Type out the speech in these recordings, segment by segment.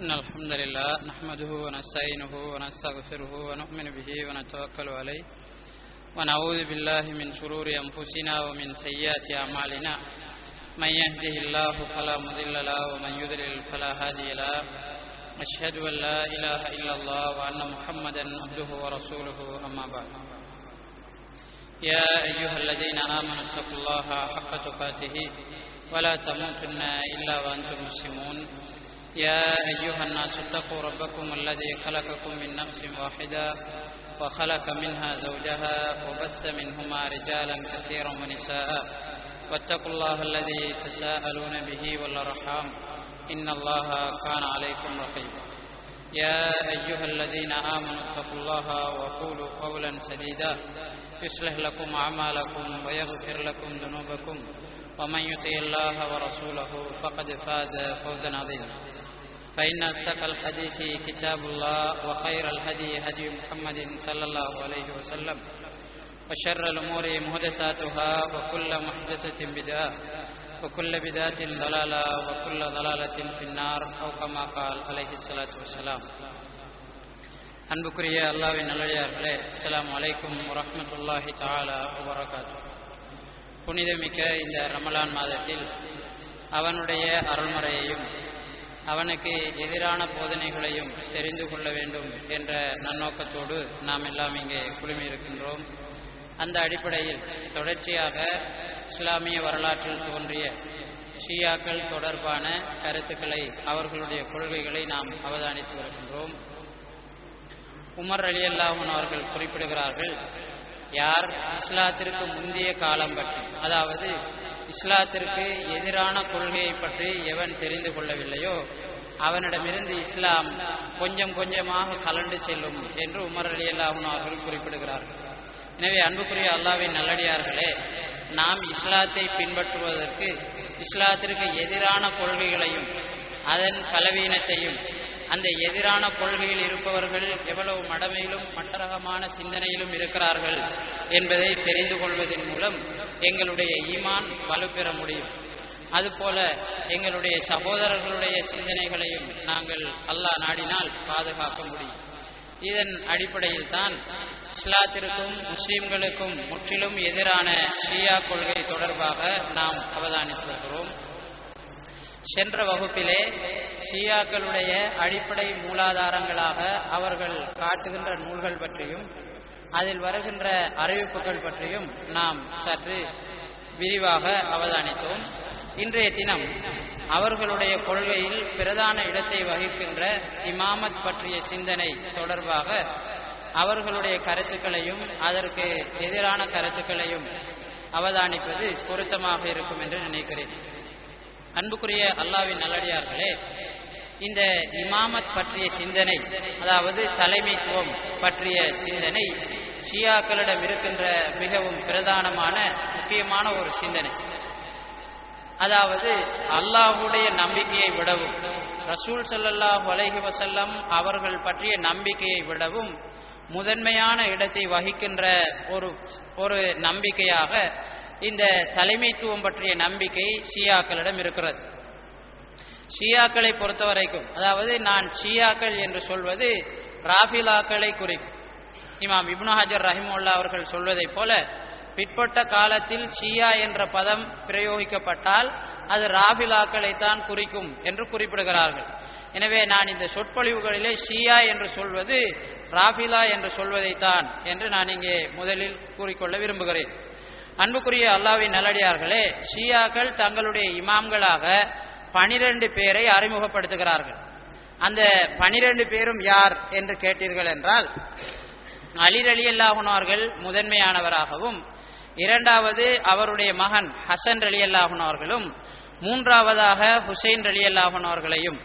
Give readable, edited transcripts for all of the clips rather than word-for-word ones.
إن الحمد لله نحمده ونستعينه ونستغفره ونؤمن به ونتوكل عليه ونعوذ بالله من شرور أنفسنا ومن سيئات أعمالنا من يهده الله فلا مضل له ومن يضلل فلا هادي له أشهد أن لا إله إلا الله وأن محمدا عبده ورسوله أما بعد يا أيها الذين آمنوا اتقوا الله حق تقاته ولا تموتن إلا وأنتم مسلمون يا أيها الناس اتقوا ربكم الذي خلقكم من نفس واحدة وخلق منها زوجها وبث منهما رجالا كثيرا ونساء واتقوا الله الذي تساءلون به والأرحام إن الله كان عليكم رقيبا يا أيها الذين آمنوا اتقوا الله وقولوا قولا سديدا يصلح لكم أعمالكم ويغفر لكم ذنوبكم ومن يطع الله ورسوله فقد فاز فوزا عظيما فإن أصدق الحديث كتاب الله وخير الهدي هدي محمد صلى الله عليه وسلم وشر الأمور محدثاتها وكل محدثة بدعة وكل بدعة ضلالة وكل ضلالة في النار أو كما قال عليه الصلاة والسلام. அன்புக்குரிய அல்லாஹ்வின் நல்லடியார்களே, அஸ்ஸலாமு அலைக்கும் வரஹ்மத்துல்லாஹி தஆலா வபரகாத்துஹு. புனிதமிக்க இந்த ரமலான் மாதத்தில் அவனுடைய அருள்முறையையும் அவனுக்கு எதிரான போதனைகளையும் தெரிந்து கொள்ள வேண்டும் என்ற நன்னோக்கத்தோடு நாம் எல்லாம் இங்கே குழுமியிருக்கின்றோம். அந்த அடிப்படையில் தொடர்ச்சியாக இஸ்லாமிய வரலாற்றில் தோன்றிய ஷியாக்கள் தொடர்பான கருத்துக்களை, அவர்களுடைய கொள்கைகளை நாம் அவதானித்து வருகின்றோம். உமர் ரலியல்லாஹு அன்ஹு அவர்கள் குறிப்பிடுகிறார்கள், யார் இஸ்லாத்திற்கு முந்தைய காலம் பற்றி, அதாவது இஸ்லாத்திற்கு எதிரான கொள்கையை பற்றி எவன் தெரிந்து கொள்ளவில்லையோ அவனிடமிருந்து இஸ்லாம் கொஞ்சம் கொஞ்சமாக கலண்டு செல்லும் என்று உமர் ரலியல்லாஹு அன்ஹு அவர்கள் குறிப்பிடுகிறார்கள். எனவே அன்புக்குரிய அல்லாஹ்வின் நல்லடியார்களே, நாம் இஸ்லாத்தை பின்பற்றுவதற்கு இஸ்லாத்திற்கு எதிரான கொள்கைகளையும் அதன் பலவீனத்தையும், அந்த எதிரான கொள்கையில் இருப்பவர்கள் எவ்வளவு மடமையிலும் மட்டரகமான சிந்தனையிலும் இருக்கிறார்கள் என்பதை தெரிந்து கொள்வதன் மூலம் எங்களுடைய ஈமான் வலுப்பெற முடியும். அதுபோல எங்களுடைய சகோதரர்களுடைய சிந்தனைகளையும் நாங்கள் அல்லாஹ் நாடினால் பாதுகாக்க முடியும். இதன் அடிப்படையில் தான் இஸ்லாத்திற்கும் முஸ்லிம்களுக்கும் முற்றிலும் எதிரான ஷியா கொள்கை தொடர்பாக நாம் அவதானித்து வருகிறோம். சென்ற வகுப்பிலே ஷியாக்களுடைய அடிப்படை மூலாதாரங்களாக அவர்கள் காட்டுகின்ற நூல்கள் பற்றியும் அதில் வருகின்ற அறிவிப்புகள் பற்றியும் நாம் சற்று விரிவாக அவதானித்தோம். இன்றைய தினம் அவர்களுடைய கொள்கையில் பிரதான இடத்தை வகிக்கின்ற இமாமத் பற்றிய சிந்தனை தொடர்பாக அவர்களுடைய கருத்துக்களையும் அதற்கு எதிரான கருத்துக்களையும் அவதானிப்பது பொருத்தமாக இருக்கும் என்று நினைக்கிறேன். அன்புக்குரிய அல்லாஹ்வின் நல்லடியார்களே, இந்த இமாமத் பற்றிய சிந்தனை, அதாவது தலைமைத்துவம் பற்றிய சிந்தனை ஷியாக்களிடம் இருக்கின்ற மிகவும் பிரதானமான முக்கியமான ஒரு சிந்தனை. அதாவது அல்லாஹ்வுடைய நம்பிக்கையை விடவும் ரசூல் ஸல்லல்லாஹு அலைஹி வஸல்லம் அவர்கள் பற்றிய நம்பிக்கையை விடவும் முதன்மையான இடத்தை வகிக்கின்ற ஒரு நம்பிக்கையாக இந்த தலைமைத்துவம் பற்றிய நம்பிக்கை ஷியாக்களிடம் இருக்கிறது. ஷியாக்களை பொறுத்தவரைக்கும், அதாவது நான் ஷியாக்கள் என்று சொல்வது ராஃபிலாக்களை குறிக்கும். இமாம் இப்னு ஹஜர் ரஹிமஹுல்லாஹ் அவர்கள் சொல்வதைப் போல பிற்பட்ட காலத்தில் ஷியா என்ற பதம் பிரயோகிக்கப்பட்டால் அது ராஃபிலாக்களைத்தான் குறிக்கும் என்று குறிப்பிடுகிறார்கள். எனவே நான் இந்த சொற்பொழிவுகளிலே ஷியா என்று சொல்வது ராஃபிலா என்று சொல்வதைத்தான் என்று நான் இங்கே முதலில் கூறிக்கொள்ள விரும்புகிறேன். அன்புக்குரிய அல்லாஹ்வின் நல்லடியார்களே, ஷியாக்கள் தங்களுடைய இமாம்களாக 12 பேரை அறிமுகப்படுத்துகிறார்கள். அந்த 12 பேரும் யார் என்று கேட்டீர்கள் என்றால், அலி ரலியல்லாஹு அன்ஹு அவர்கள் முதன்மையானவராகவும், இரண்டாவது அவருடைய மகன் ஹசன் ரலியல்லாஹு அன்ஹு அவர்களும், மூன்றாவதாக ஹுசைன் ரலியல்லாஹு அன்ஹு அவர்களையும்,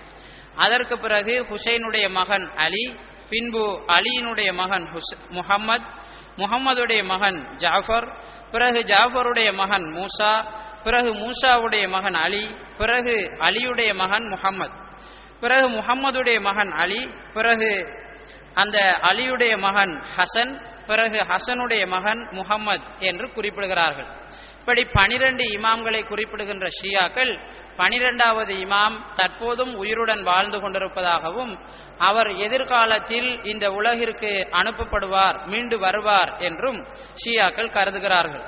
அதற்கு பிறகு ஹுசைனுடைய மகன் அலி, பின்பு அலியினுடைய மகன் முஹம்மதுடைய மகன் ஜாஃபர், பிறகு ஜாஃபருடைய மகன் மூசா, பிறகு மூசாவுடைய மகன் அலி, பிறகு அலியுடைய மகன் முஹம்மது, பிறகு முஹம்மதுடைய மகன் அலி, பிறகு அந்த அலியுடைய மகன் ஹசன், பிறகு ஹசனுடைய மகன் முஹம்மது என்று குறிப்பிடுகிறார்கள். இப்படி 12 இமாம்களை குறிப்பிடுகின்ற ஷியாக்கள் 12வது இமாம் தற்போதும் உயிருடன் வாழ்ந்து கொண்டிருப்பதாகவும் அவர் எதிர்காலத்தில் இந்த உலகிற்கு அனுப்பப்படுவார், மீண்டு வருவார் என்றும் ஷியாக்கள் கருதுகிறார்கள்.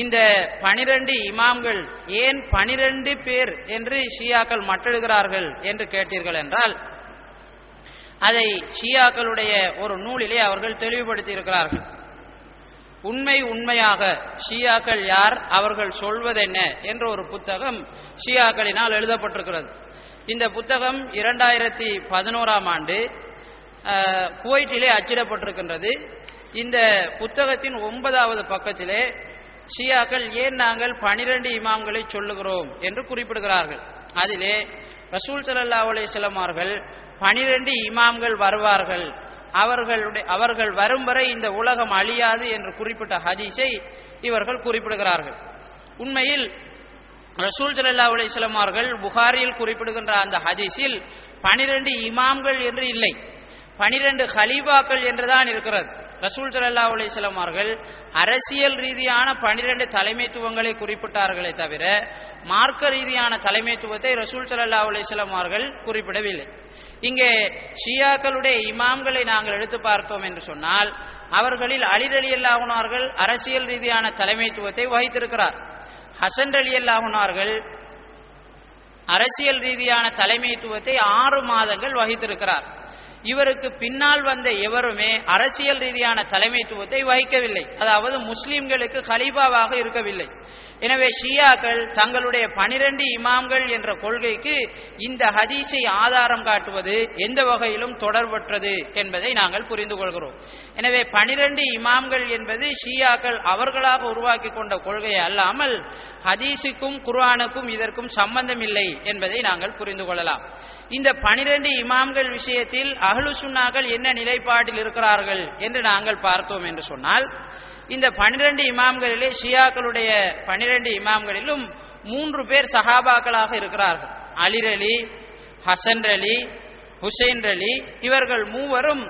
இந்த 12 இமாம்கள் ஏன் 12 பேர் என்று ஷியாக்கள் மட்டிடுகிறார்கள் என்று கேட்டீர்கள் என்றால், அதை ஷியாக்களுடைய ஒரு நூலிலே அவர்கள் தெளிவுபடுத்தி இருக்கிறார்கள். உண்மையாக ஷியாக்கள் யார், அவர்கள் சொல்வதென்ன என்ற ஒரு புத்தகம் ஷியாக்களினால் எழுதப்பட்டிருக்கிறது. இந்த புத்தகம் 2011ஆம் ஆண்டு குவைட்டிலே அச்சிடப்பட்டிருக்கின்றது. இந்த புத்தகத்தின் 9வது பக்கத்திலே ஷியாக்கள் ஏன் நாங்கள் 12 இமாம்களை சொல்லுகிறோம் என்று குறிப்பிடுகிறார்கள். அதிலே ரசூல் ஸல்லல்லாஹு அலைஹி வஸல்லம் அவர்கள் 12 இமாம்கள் வருவார்கள், அவர்கள் வரும் வரை இந்த உலகம் அழியாது என்று குறிப்பிட்ட ஹதீஸை இவர்கள் குறிப்பிடுகிறார்கள். உண்மையில் ரசூல் ஸல்லல்லாஹு அலைஹி வஸல்லம் அவர்கள் புகாரியில் குறிப்பிடுகின்ற அந்த ஹதீஸில் 12 இமாம்கள் என்று இல்லை, 12 ஹலீஃபாக்கள் என்றுதான் இருக்கிறது. ரசூல் ஸல்லல்லாஹு அலைஹி வஸல்லம் அவர்கள் அரசியல் ரீதியான 12 தலைமைத்துவங்களை குறிப்பிட்டார்களே தவிர மார்க்க ரீதியான தலைமைத்துவத்தை ரசூல் ஸல்லல்லாஹு அலைஹி வஸல்லம் அவர்கள் குறிப்பிடவில்லை. இங்கே ஷியாக்களுடைய இமாம்களை நாங்கள் எடுத்து பார்த்தோம் என்று சொன்னால், அவர்களில் அலி ரலியல்லாஹு அன்ஹு அவர்கள் அரசியல் ரீதியான தலைமைத்துவத்தை வகித்திருக்கிறார். ஹசன் ரலியல்லாஹு அன்ஹு அவர்கள் அரசியல் ரீதியான தலைமைத்துவத்தை 6 மாதங்கள் வகித்திருக்கிறார். இவருக்கு பின்னால் வந்த எவருமே அரசியல் ரீதியான தலைமைத்துவத்தை வகிக்கவில்லை, அதாவது முஸ்லிம்களுக்கு கலீஃபாவாக இருக்கவில்லை. எனவே ஷியாக்கள் தங்களுடைய 12 இமாம்கள் என்ற கொள்கைக்கு இந்த ஹதீஸை ஆதாரம் காட்டுவது எந்த வகையிலும் தொடர்பற்றது என்பதை நாங்கள் புரிந்து கொள்கிறோம். எனவே 12 இமாம்கள் என்பது ஷியாக்கள் அவர்களாக உருவாக்கி கொண்ட கொள்கையை அல்லாமல் ஹதீஸுக்கும் குர்ஆனுக்கும் இதற்கும் சம்பந்தம் இல்லை என்பதை நாங்கள் புரிந்து கொள்ளலாம். இந்த 12 இமாம்கள் விஷயத்தில் அஹ்லு சுன்னாக்கள் என்ன நிலைப்பாட்டில் இருக்கிறார்கள் என்று நாங்கள் பார்த்தோம் என்று சொன்னால், இந்த 12 இமாம்களிலே ஷியாக்களுடைய 12 இமாம்களிலும் 3 பேர் சஹாபாக்களாக இருக்கிறார்கள். அலி ரலி, ஹசன் ரலி, ஹுசைன் ரலி, இவர்கள் மூவரும்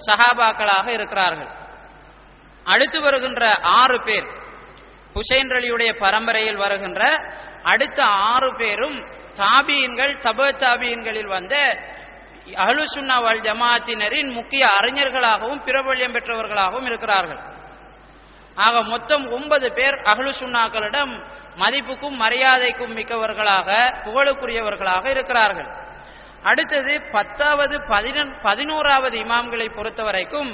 சஹாபாக்களாக இருக்கிறார்கள். அடுத்து வருகின்ற 6 பேர், ஹுசைன் ரலியுடைய பரம்பரையில் வருகின்ற அடுத்த 6 பேரும் தாபீன்கள், தப தாபீன்களில் வந்த அஹ்லு சுன்னா வல் ஜமாஅத்தினரின் முக்கிய அறிஞர்களாகவும் பிரபல்யம் பெற்றவர்களாகவும் இருக்கிறார்கள். ஆக மொத்தம் 9 பேர் அஹ்லு சுன்னாக்களிடம் மதிப்புக்கும் மரியாதைக்கும் மிக்கவர்களாக, புகழுக்குரியவர்களாக இருக்கிறார்கள். அடுத்தது 10வது 11வது இமாம்களை பொறுத்தவரைக்கும்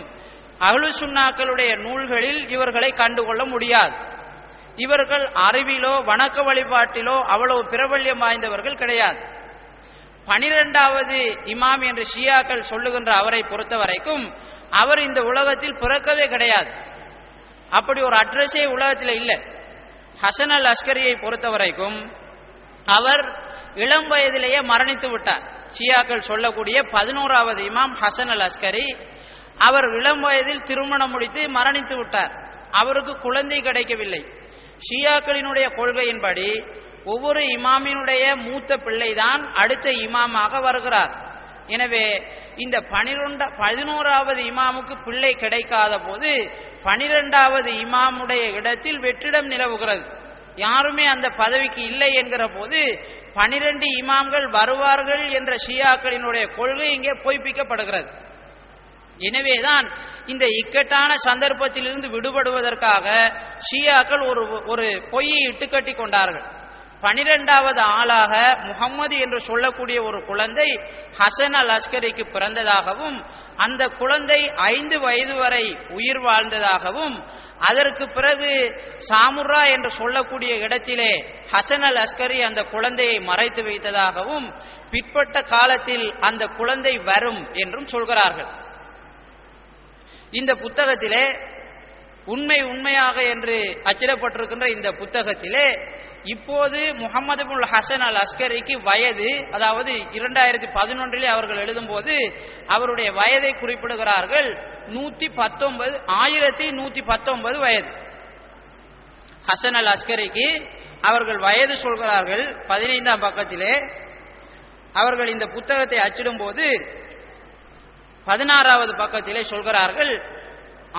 அஹ்லு சுன்னாக்களுடைய நூல்களில் இவர்களை கண்டுகொள்ள முடியாது. இவர்கள் அறிவிலோ வணக்க வழிபாட்டிலோ அவ்வளவு பிரபல்யம் வாய்ந்தவர்கள் கிடையாது. 12வது இமாம் என்று ஷியாக்கள் சொல்லுகின்ற அவரை பொறுத்தவரைக்கும் அவர் இந்த உலகத்தில் பிறக்கவே கிடையாது. அப்படி ஒரு அட்ரஸே உலகத்தில் இல்லை. ஹசன் அல் அஸ்கரியை பொறுத்தவரைக்கும் அவர் இளம் வயதிலேயே மரணித்து விட்டார். ஷியாக்கள் சொல்லக்கூடிய 11வது இமாம் ஹசன் அல் அஸ்கரி, அவர் இளம் வயதில் திருமணம் முடித்து மரணித்து விட்டார். அவருக்கு குழந்தை கிடைக்கவில்லை. ஷியாக்களினுடைய கொள்கையின்படி ஒவ்வொரு இமாமினுடைய மூத்த பிள்ளைதான் அடுத்த இமாமாக வருகிறார். எனவே இந்த 11வது இமாமுக்கு பிள்ளை கிடைக்காத போது 12வது இமாமுடைய இடத்தில் வெற்றிடம் நிலவுகிறது. யாருமே அந்த பதவிக்கு இல்லை என்கிற போது 12 இமாம்கள் வருவார்கள் என்ற ஷியாக்களினுடைய கொள்கை இங்கே பொய்ப்பிக்கப்படுகிறது. எனவேதான் இந்த இக்கட்டான சந்தர்ப்பத்திலிருந்து விடுபடுவதற்காக ஷியாக்கள் ஒரு பொய்யை இட்டுக்கட்டி கொண்டார்கள். 12வது ஆளாக முகம்மது என்று சொல்லக்கூடிய ஒரு குழந்தை ஹசன் அல் அஸ்கரிக்கு பிறந்ததாகவும், அந்த குழந்தை 5 வயது வரை உயிர் வாழ்ந்ததாகவும், அதற்கு பிறகு சாமுரா என்று சொல்லக்கூடிய இடத்திலே ஹசன் அல் அஸ்கரி அந்த குழந்தையை மறைத்து வைத்ததாகவும், பிற்பட்ட காலத்தில் அந்த குழந்தை வரும் என்றும் சொல்கிறார்கள். இந்த புத்தகத்திலே உண்மையாக என்று அச்சிடப்பட்டிருக்கின்ற இந்த புத்தகத்திலே இப்போது முகமது இப்னு ஹசன் அல் அஸ்கரிக்கு வயது, அதாவது 2011 அவர்கள் எழுதும்போது அவருடைய வயதை குறிப்பிடுகிறார்கள் 1119 வயது. ஹசன் அல் அஸ்கரிக்கு அவர்கள் வயது சொல்கிறார்கள். 15ஆம் பக்கத்திலே அவர்கள் இந்த புத்தகத்தை அச்சிடும் போது 16வது பக்கத்திலே சொல்கிறார்கள்,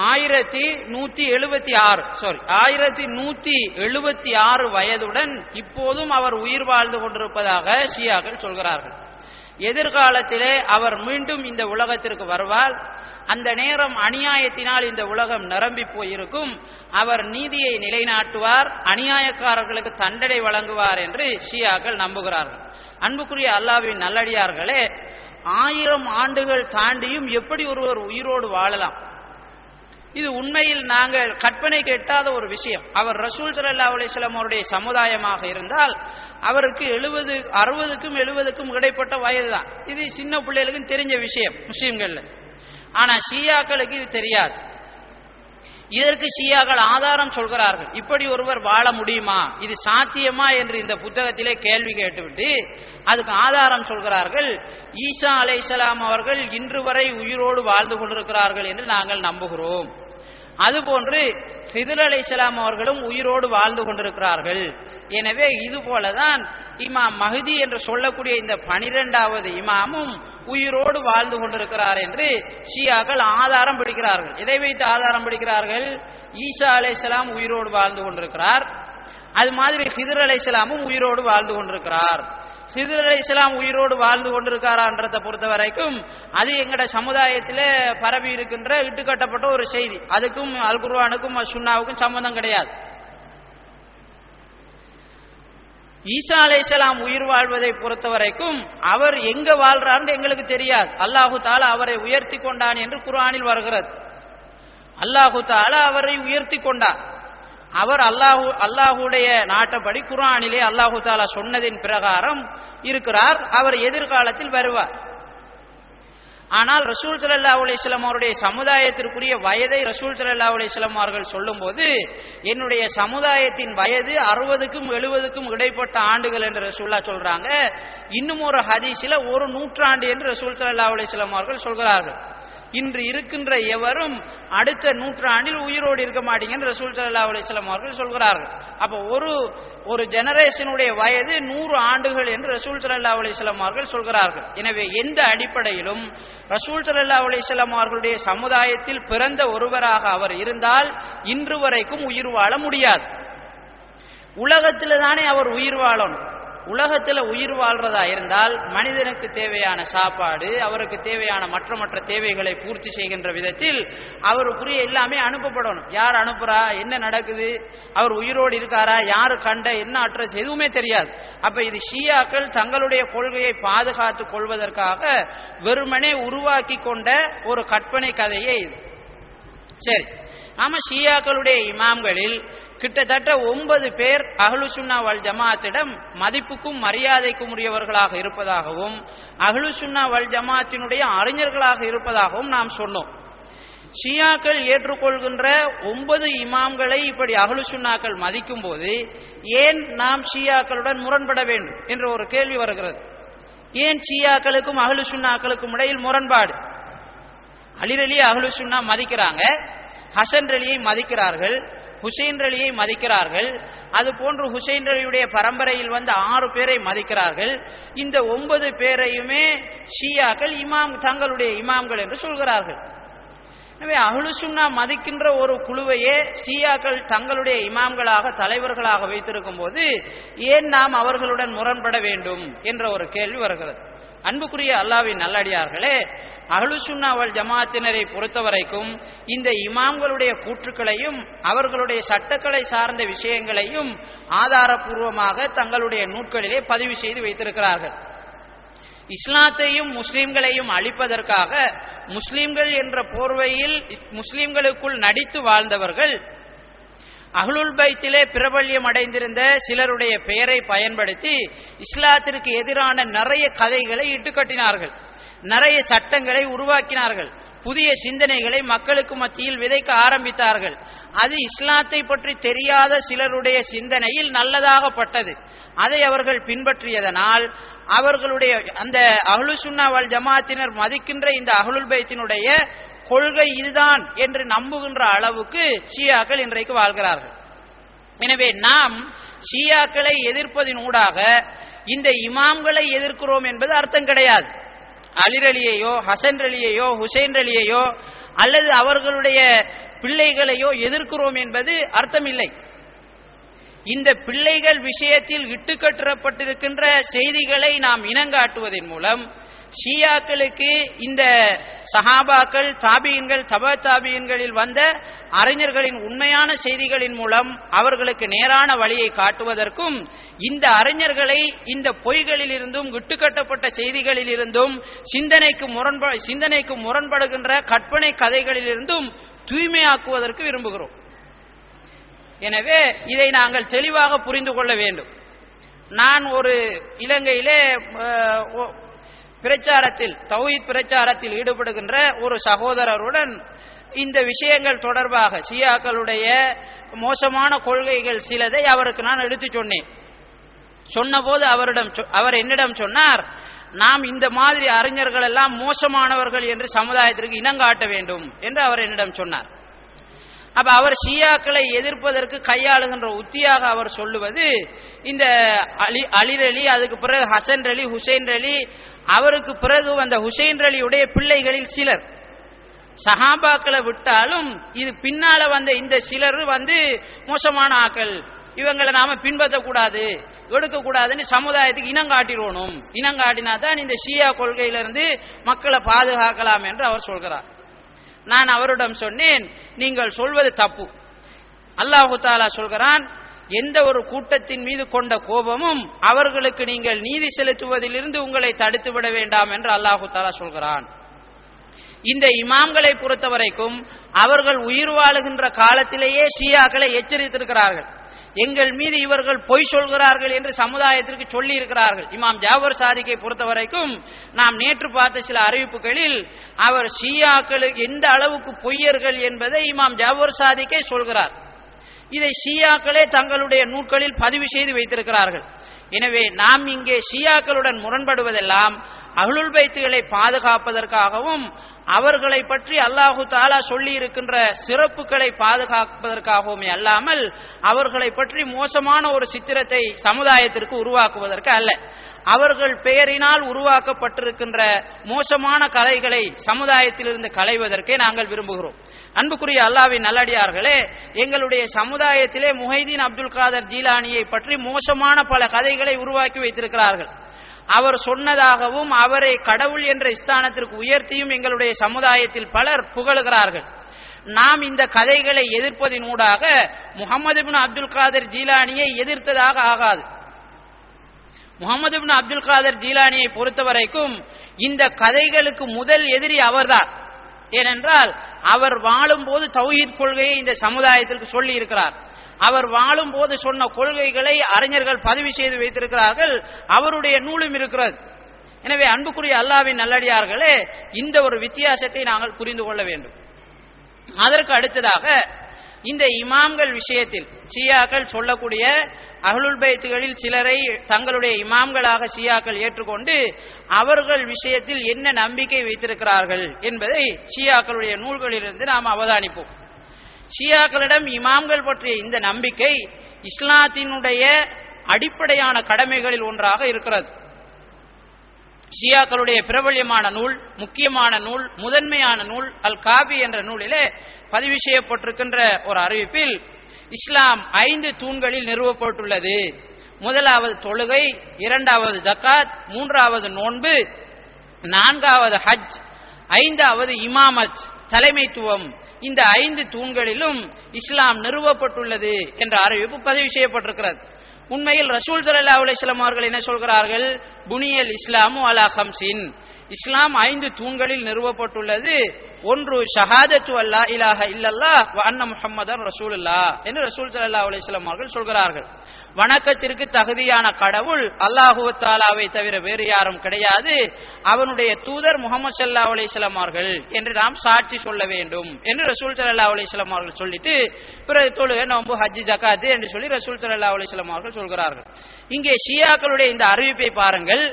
1176 வயதுடன் இப்போதும் அவர் உயிர் வாழ்ந்து கொண்டிருப்பதாக ஷியாக்கள் சொல்கிறார்கள். எதிர்காலத்திலே அவர் மீண்டும் இந்த உலகத்திற்கு வருவார். அந்த நேரம் அநியாயத்தினால் இந்த உலகம் நிரம்பி போயிருக்கும். அவர் நீதியை நிலைநாட்டுவார், அநியாயக்காரர்களுக்கு தண்டனை வழங்குவார் என்று ஷியாக்கள் நம்புகிறார்கள். அன்புக்குரிய அல்லாஹ்வின் நல்லடியார்களே, 1000 ஆண்டுகள் தாண்டியும் எப்படி ஒருவர் உயிரோடு வாழலாம்? இது உண்மையில் நாங்கள் கற்பனைக்கு எட்டாத ஒரு விஷயம். அவர் ரசூல் ஸல்லல்லாஹு அலைஹி வஸல்லம் அவருடைய சமுதாயமாக இருந்தால் அவருக்கு 60க்கும் 70க்கும் இடைப்பட்ட வயது தான். இது சின்ன பிள்ளைகளுக்கும் தெரிஞ்ச விஷயம் முஸ்லிம்கள்ல. ஆனா ஷியாக்களுக்கு இது தெரியாது. இதற்கு ஷியாக்கள் ஆதாரம் சொல்கிறார்கள். இப்படி ஒருவர் வாழ முடியுமா, இது சாத்தியமா என்று இந்த புத்தகத்திலே கேள்வி கேட்டுவிட்டு அதுக்கு ஆதாரம் சொல்கிறார்கள். ஈசா அலைஹிஸ்ஸலாம் அவர்கள் இன்று வரை உயிரோடு வாழ்ந்து கொண்டிருக்கிறார்கள் என்று நாங்கள் நம்புகிறோம். அதுபோன்று ஹிதர் அலைஹிஸ்ஸலாம் அவர்களும் உயிரோடு வாழ்ந்து கொண்டிருக்கிறார்கள். எனவே இது போலதான் இமாம் மஹ்தி என்று சொல்லக்கூடிய இந்த 12வது இமாமும் உயிரோடு வாழ்ந்து கொண்டிருக்கிறார் என்று ஷியாக்கள் ஆதாரம் பிடிக்கிறார்கள். எதை வைத்து ஆதாரம் பிடிக்கிறார்கள்? ஈசா அலைஹிஸ்ஸலாம் உயிரோடு வாழ்ந்து கொண்டிருக்கிறார், அது மாதிரி ஹிதர் அலைஹிஸ்ஸலாமும் உயிரோடு வாழ்ந்து கொண்டிருக்கிறார். ஹிதர் அலைஹிஸ்ஸலாம் உயிரோடு வாழ்ந்து கொண்டிருக்காரான்றதை பொறுத்த வரைக்கும் அது எங்கட சமுதாயத்தில் பரவி இருக்கின்ற இட்டுக்கட்டப்பட்ட ஒரு செய்தி. அதுக்கும் அல் குர்ஆனுக்கும் சுன்னாவுக்கும் சம்பந்தம் கிடையாது. ஈசா அலைஹிஸ்ஸலாம் உயிர் வாழ்வதை பொறுத்த வரைக்கும் அவர் எங்க வாழ்றாருன்னு எங்களுக்கு தெரியாது. அல்லாஹு தஆலா அவரை உயர்த்தி கொண்டான் என்று குர்ஆனில் வருகிறது. அல்லாஹு தஆலா அவரை உயர்த்தி கொண்டார். அவர் அல்லாஹுடைய நாட்டப்படி குர்ஆனிலே அல்லாஹு தஆலா சொன்னதின் பிரகாரம் இருக்கிறார். அவர் எதிர்காலத்தில் வருவார். ஆனால் ரசூல் ஸல்லல்லாஹு அலைஹி வஸல்லம் அவருடைய சமுதாயத்திற்குரிய வயதை ரசூல் ஸல்லல்லாஹு அலைஹி வஸல்லம் அவர்கள் சொல்லும்போது என்னுடைய சமுதாயத்தின் வயது 60க்கும் 70க்கும் இடைப்பட்ட ஆண்டுகள் என்று ரசூலுல்லாஹ் சொல்றாங்க. இன்னும் ஒரு ஹதீஸில் 1 நூற்றாண்டு என்று ரசூல் ஸல்லல்லாஹு அலைஹி வஸல்லம் அவர்கள் சொல்கிறார்கள். இன்று இருக்கின்ற எவரும் அடுத்த நூற்றாண்டில் உயிரோடு இருக்க மாட்டீங்கன்னு ரசூல் ஸல்லல்லாஹு அலைஹி வஸல்லம் அவர்கள் சொல்கிறார்கள். அப்போ ஒரு ஜெனரேஷனுடைய வயது 100 ஆண்டுகள் என்று ரசூல் ஸல்லல்லாஹு அலைஹி வஸல்லம் அவர்கள் சொல்கிறார்கள். எனவே எந்த அடிப்படையிலும் ரசூல் ஸல்லல்லாஹு அலைஹி வஸல்லம் அவர்களுடைய சமுதாயத்தில் பிறந்த ஒருவராக அவர் இருந்தால் இன்று வரைக்கும் உயிர் வாழ முடியாது. உலகத்தில் தானே அவர் உயிர் வாழணும். உலகத்தில் உயிர் வாழ்றதா இருந்தால் மனிதனுக்கு தேவையான சாப்பாடு, அவருக்கு தேவையான மற்ற தேவைகளை பூர்த்தி செய்கின்ற விதத்தில் அவருக்குரிய எல்லாமே அனுப்பப்படணும். யார் அனுப்புறா, என்ன நடக்குது, அவர் உயிரோடு இருக்காரா, யாரு கண்ட, என்ன அட்ரஸ், எதுவுமே தெரியாது. அப்ப இது ஷியாக்கள் தங்களுடைய கொள்கையை பாதுகாத்துக் கொள்வதற்காக வெறுமனே உருவாக்கி கொண்ட ஒரு கற்பனை கதையே இது. சரி, நாம ஷியாக்களுடைய இமாம்களில் கிட்டத்தட்ட 9 பேர் அஹ்லு சுன்னா வல் ஜமாஅத்திடம் மதிப்புக்கும் மரியாதைக்கும் உரியவர்களாக இருப்பதாகவும் அஹ்லு சுன்னா வல் ஜமாஅத்தினுடைய அறிஞர்களாக இருப்பதாகவும் நாம் சொன்னோம். ஷியாக்கள் ஏற்றுக்கொள்கின்ற 9 இமாம்களை இப்படி அஹ்லு சுன்னாக்கள் மதிக்கும் போது ஏன் நாம் ஷியாக்களுடன் முரண்பட வேண்டும் என்ற ஒரு கேள்வி வருகிறது. ஏன் ஷியாக்களுக்கும் அஹ்லு சுன்னாக்களுக்கும் இடையில் முரண்பாடு? அலி ரலியை அஹ்லு சுன்னா மதிக்கிறாங்க, ஹசன் ரலியை மதிக்கிறார்கள், ஹுசைன் ரலியை மதிக்கிறார்கள், அது போன்று ஹுசைன் ரலியுடைய பரம்பரையில் வந்த 6 பேரை மதிக்கிறார்கள். இந்த 9 பேரையுமே ஷியாக்கள் தங்களுடைய இமாம்கள் என்று சொல்கிறார்கள். எனவே அஹ்லு சுன்னா மதிக்கின்ற ஒரு குழுவையே ஷியாக்கள் தங்களுடைய இமாம்களாக தலைவர்களாக வைத்திருக்கும் போது ஏன் நாம் அவர்களுடன் முரண்பட வேண்டும் என்ற ஒரு கேள்வி வருகிறது. அன்புக்குரிய அல்லாஹ்வின் நல்லடியார்களே, அஹ்லு சுன்னா வல் ஜமாஅத்தினரை பொறுத்தவரைக்கும் இந்த இமாம்களுடைய கூற்றுக்களையும் அவர்களுடைய சட்டங்களை சார்ந்த விஷயங்களையும் ஆதாரபூர்வமாக தங்களுடைய நூட்களிலே பதிவு செய்து வைத்திருக்கிறார்கள். இஸ்லாத்தையும் முஸ்லிம்களையும் அழிப்பதற்காக முஸ்லிம்கள் என்ற போர்வையில் முஸ்லிம்களுக்குள் நடித்து வாழ்ந்தவர்கள் அஹ்லுல் பைத்திலே பிரபல்யம் அடைந்திருந்த சிலருடைய பெயரை பயன்படுத்தி இஸ்லாத்திற்கு எதிரான நிறைய கதைகளை இட்டுக்கட்டினார்கள், நிறைய சட்டங்களை உருவாக்கினார்கள், புதிய சிந்தனைகளை மக்களுக்கு மத்தியில் விதைக்க ஆரம்பித்தார்கள். அது இஸ்லாத்தை பற்றி தெரியாத சிலருடைய சிந்தனையில் நல்லதாகப்பட்டது. அதை அவர்கள் பின்பற்றியதனால் அவர்களுடைய அந்த அஹ்லு சுன்னா வல் ஜமாஅத்தினர் மதிக்கின்ற இந்த அஹ்லுல் பைத்தினுடைய கொள்கை இதுதான் என்று நம்புகின்ற அளவுக்கு ஷியாக்கள் இன்றைக்கு வாழ்கிறார்கள். எனவே நாம் ஷியாக்களை எதிர்ப்பதினூடாக இந்த இமாம்களை எதிர்க்கிறோம் என்பது அர்த்தம் கிடையாது. அலி ரலியையோ ஹசன் ரலியையோ ஹுசைன் ரலியையோ அல்லது அவர்களுடைய பிள்ளைகளையோ எதிர்க்கிறோம் என்பது அர்த்தமில்லை. இந்த பிள்ளைகள் விஷயத்தில் இட்டுக்கட்டப்பட்டிருக்கின்ற செய்திகளை நாம் இனங்காட்டுவதன் மூலம் ஷியாக்களுக்கு இந்த சஹாபாக்கள், தாபியின்கள், தபா தாபியின்களில் வந்த அறிஞர்களின் உண்மையான செய்திகளின் மூலம் அவர்களுக்கு நேரான வழியை காட்டுவதற்கும், இந்த அறிஞர்களை இந்த பொய்களில் இருந்தும் இட்டுக்கட்டப்பட்ட செய்திகளில் இருந்தும் சிந்தனைக்கு முரண்படுகின்ற கற்பனை கதைகளில் இருந்தும் தூய்மையாக்குவதற்கு விரும்புகிறோம். எனவே இதை நாங்கள் தெளிவாக புரிந்து கொள்ள வேண்டும். நான் ஒரு இலங்கையிலே பிரச்சாரத்தில், தௌஹீத் பிரச்சாரத்தில் ஈடுபடுகின்ற ஒரு சகோதரருடன் இந்த விஷயங்கள் தொடர்பாக ஷியாக்களுடைய மோசமான கொள்கைகள் சிலதை அவருக்கு நான் எடுத்து சொன்னேன். சொன்னபோது அவர் என்னிடம் சொன்னார், நாம் இந்த மாதிரி அறிஞர்கள் எல்லாம் மோசமானவர்கள் என்று சமுதாயத்திற்கு இனங்காட்ட வேண்டும் என்று அவர் என்னிடம் சொன்னார். அப்ப அவர் ஷியாக்களை எதிர்ப்பதற்கு கையாளுகின்ற உத்தியாக அவர் சொல்லுவது, இந்த அலி அலி, அதுக்கு பிறகு ஹசன் அலி, ஹுசைன் அலி, அவருக்கு பிறகு வந்த ஹுசைன் அலியுடைய பிள்ளைகளில் சிலர், சஹாபாக்களை விட்டாலும் இது பின்னால வந்த இந்த சிலர் மோசமான ஆக்கள், இவங்களை நாம பின்பற்றக்கூடாது, எடுக்கக்கூடாதுன்னு சமுதாயத்துக்கு இனங்காட்டிடணும். இனங்காட்டினா தான் இந்த ஷியா கொள்கையிலிருந்து மக்களை பாதுகாக்கலாம் என்று அவர் சொல்கிறார். நான் அவரிடம் சொன்னேன், நீங்கள் சொல்வது தப்பு. அல்லாஹு தஆலா சொல்கிறான், எந்த ஒரு கூட்டத்தின் மீது கொண்ட கோபமும் அவர்களுக்கு நீங்கள் நீதி செலுத்துவதிலிருந்து உங்களை தடுத்து விட வேண்டாம் என்று அல்லாஹு தஆலா சொல்கிறான். இந்த இமாம்களை பொறுத்தவரைக்கும் அவர்கள் உயிர் வாழுகின்ற காலத்திலேயே ஷியாக்களை எச்சரித்திருக்கிறார்கள். எங்கள் மீது இவர்கள் பொய் சொல்கிறார்கள் என்று சமுதாயத்திற்கு சொல்லி இருக்கிறார்கள். இமாம் ஜாஃபர் சாதிக்கை பொறுத்தவரைக்கும் நாம் நேற்று பார்த்த சில அறிவிப்புகளில் அவர் ஷியாக்களுக்கு எந்த அளவுக்கு பொய்யர்கள் என்பதை இமாம் ஜாஃபர் சாதிக்கை சொல்கிறார். இதை ஷியாக்களே தங்களுடைய நூல்களில் பதிவு செய்து வைத்திருக்கிறார்கள். எனவே நாம் இங்கே ஷியாக்களுடன் முரண்படுவதெல்லாம் அஹ்லுல் பைத்துகளை பாதுகாப்பதற்காகவும் அவர்களை பற்றி அல்லாஹு தஆலா சொல்லி இருக்கின்ற சிறப்புகளை பாதுகாப்பதற்காகவுமே அல்லாமல் அவர்களை பற்றி மோசமான ஒரு சித்திரத்தை சமுதாயத்திற்கு உருவாக்குவதற்கு அல்ல. அவர்கள் பெயரினால் உருவாக்கப்பட்டிருக்கின்ற மோசமான கலைகளை சமுதாயத்திலிருந்து களைவதற்கே நாங்கள் விரும்புகிறோம். அன்புக்குரிய அல்லாஹ்வின் நல்லடியார்களே, எங்களுடைய சமுதாயத்திலே முஹைதீன் அப்துல் காதர் ஜீலானியை பற்றி மோசமான பல கதைகளை உருவாக்கி வைத்திருக்கிறார்கள். அவர் சொன்னதாகவும் அவரை கடவுள் என்ற ஸ்தானத்திற்கு உயர்த்தியும் எங்களுடைய சமுதாயத்தில் பலர் புகழுகிறார்கள். நாம் இந்த கதைகளை எதிர்ப்பதின் ஊடாக முஹம்மது இப்னு அப்துல் காதர் ஜீலானியை எதிர்த்ததாக ஆகாது. முஹம்மது இப்னு அப்துல் காதர் ஜீலானியை பொறுத்தவரைக்கும் இந்த கதைகளுக்கு முதல் எதிரி அவர்தான். ஏனென்றால் அவர் வாழும் போது தௌஹீத் கொள்கையை இந்த சமுதாயத்திற்கு சொல்லி இருக்கிறார். அவர் வாழும் போது சொன்ன கொள்கைகளை அறிஞர்கள் பதிவு செய்து வைத்திருக்கிறார்கள். அவருடைய நூலும் இருக்கிறது. எனவே அன்புக்குரிய அல்லாஹ்வின் நல்லடியார்களே, இந்த ஒரு வித்தியாசத்தை நாங்கள் புரிந்து கொள்ள வேண்டும். அதற்கு அடுத்ததாக இந்த இமாம்கள் விஷயத்தில் ஷியாக்கள் சொல்லக்கூடிய அஹ்லுல் பைத்துகளில் சிலரை தங்களுடைய இமாம்களாக ஷியாக்கள் ஏற்றுக்கொண்டு அவர்கள் விஷயத்தில் என்ன நம்பிக்கை வைத்திருக்கிறார்கள் என்பதை ஷியாக்களுடைய நூல்களிலிருந்து நாம் அவதானிப்போம். ஷியாக்களிடம் இமாம்கள் பற்றிய இந்த நம்பிக்கை இஸ்லாத்தினுடைய அடிப்படையான கடமைகளில் ஒன்றாக இருக்கிறது. ஷியாக்களுடைய பிரபல்யமான நூல், முக்கியமான நூல், முதன்மையான நூல் அல் காபி என்ற நூலிலே பதிவு செய்யப்பட்டிருக்கின்ற ஒரு அறிவிப்பில் இஸ்லாம் 5 தூண்களில் நிறுவப்பட்டுள்ளது. முதலாவது தொழுகை, இரண்டாவது ஜக்காத், மூன்றாவது நோன்பு, நான்காவது ஹஜ், ஐந்தாவது இமாமத் தலைமைத்துவம். இந்த 5 தூண்களிலும் இஸ்லாம் நிறுவப்பட்டுள்ளது என்ற அறிவிப்பு பதிவு செய்யப்பட்டிருக்கிறது. உண்மையில் ரசூல் ஸல்லல்லாஹு அலைஹி வஸல்லம் அவர்கள் என்ன சொல்கிறார்கள்? புனியல் இஸ்லாமு அலா ஹம்ஸின், இஸ்லாம் 5 தூண்களில் நிறுவப்பட்டுள்ளது. ஒன்று ஷஹாதத்து அல்லா இலாஹ இல்லல்லாஹ் வ அன்ன முஹம்மதர் ரசூலுல்லாஹ் என்று ரசூல் ஸல்லல்லாஹு அலைஹி வஸல்லம் அவர்கள் சொல்கிறார்கள். வணக்கத்திற்கு தகுதியான கடவுள் அல்லாஹு தஆலாவை தவிர வேறு யாரும் கிடையாது, அவனுடைய தூதர் முஹம்மது ஸல்லல்லாஹு அலைஹி வஸல்லம் அவர்கள் என்று நாம் சாட்சி சொல்ல வேண்டும் என்று ரசூல் ஸல்லல்லாஹு அலைஹி வஸல்லம் அவர்கள் சொல்லிட்டு பிறகு தொழுகை, நோன்பு, ஹஜ், ஜகாத் என்று சொல்லி ரசூல் ஸல்லல்லாஹு அலைஹி வஸல்லம் அவர்கள் சொல்கிறார்கள். இங்கே ஷியாக்களுடைய இந்த அறிவிப்பை பாருங்கள்.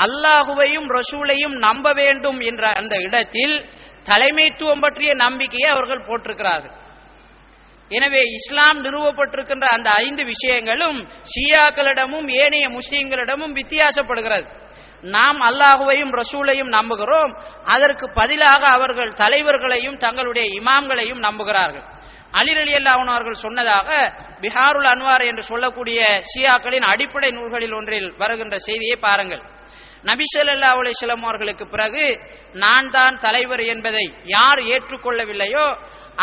அல்லாஹுவையும் ரசூலையும் நம்ப வேண்டும் என்ற அந்த இடத்தில் தலைமைத்துவம் பற்றிய நம்பிக்கையை அவர்கள் போட்டிருக்கிறார்கள். எனவே இஸ்லாம் நிறுவப்பட்டிருக்கின்ற அந்த 5 விஷயங்களும் ஷியாக்களிடமும் ஏனைய முஸ்லிம்களிடமும் வித்தியாசப்படுகிறது. நாம் அல்லாஹுவையும் ரசூலையும் நம்புகிறோம், அதற்கு பதிலாக அவர்கள் தலைவர்களையும் தங்களுடைய இமாம்களையும் நம்புகிறார்கள். அலி ரலியல்லாஹு அன்ஹு அவர்கள் சொன்னதாக பிஹாருல் அன்வார் என்று சொல்லக்கூடிய ஷியாக்களின் அடிப்படை நூல்களில் ஒன்றில் வருகின்ற செய்தியை பாருங்கள். நபி ஸல்லல்லாஹு அலைஹி வஸல்லம் அவர்களுக்கு பிறகு நான் தான் தலைவர் என்பதை யார் ஏற்றுக்கொள்ளவில்லையோ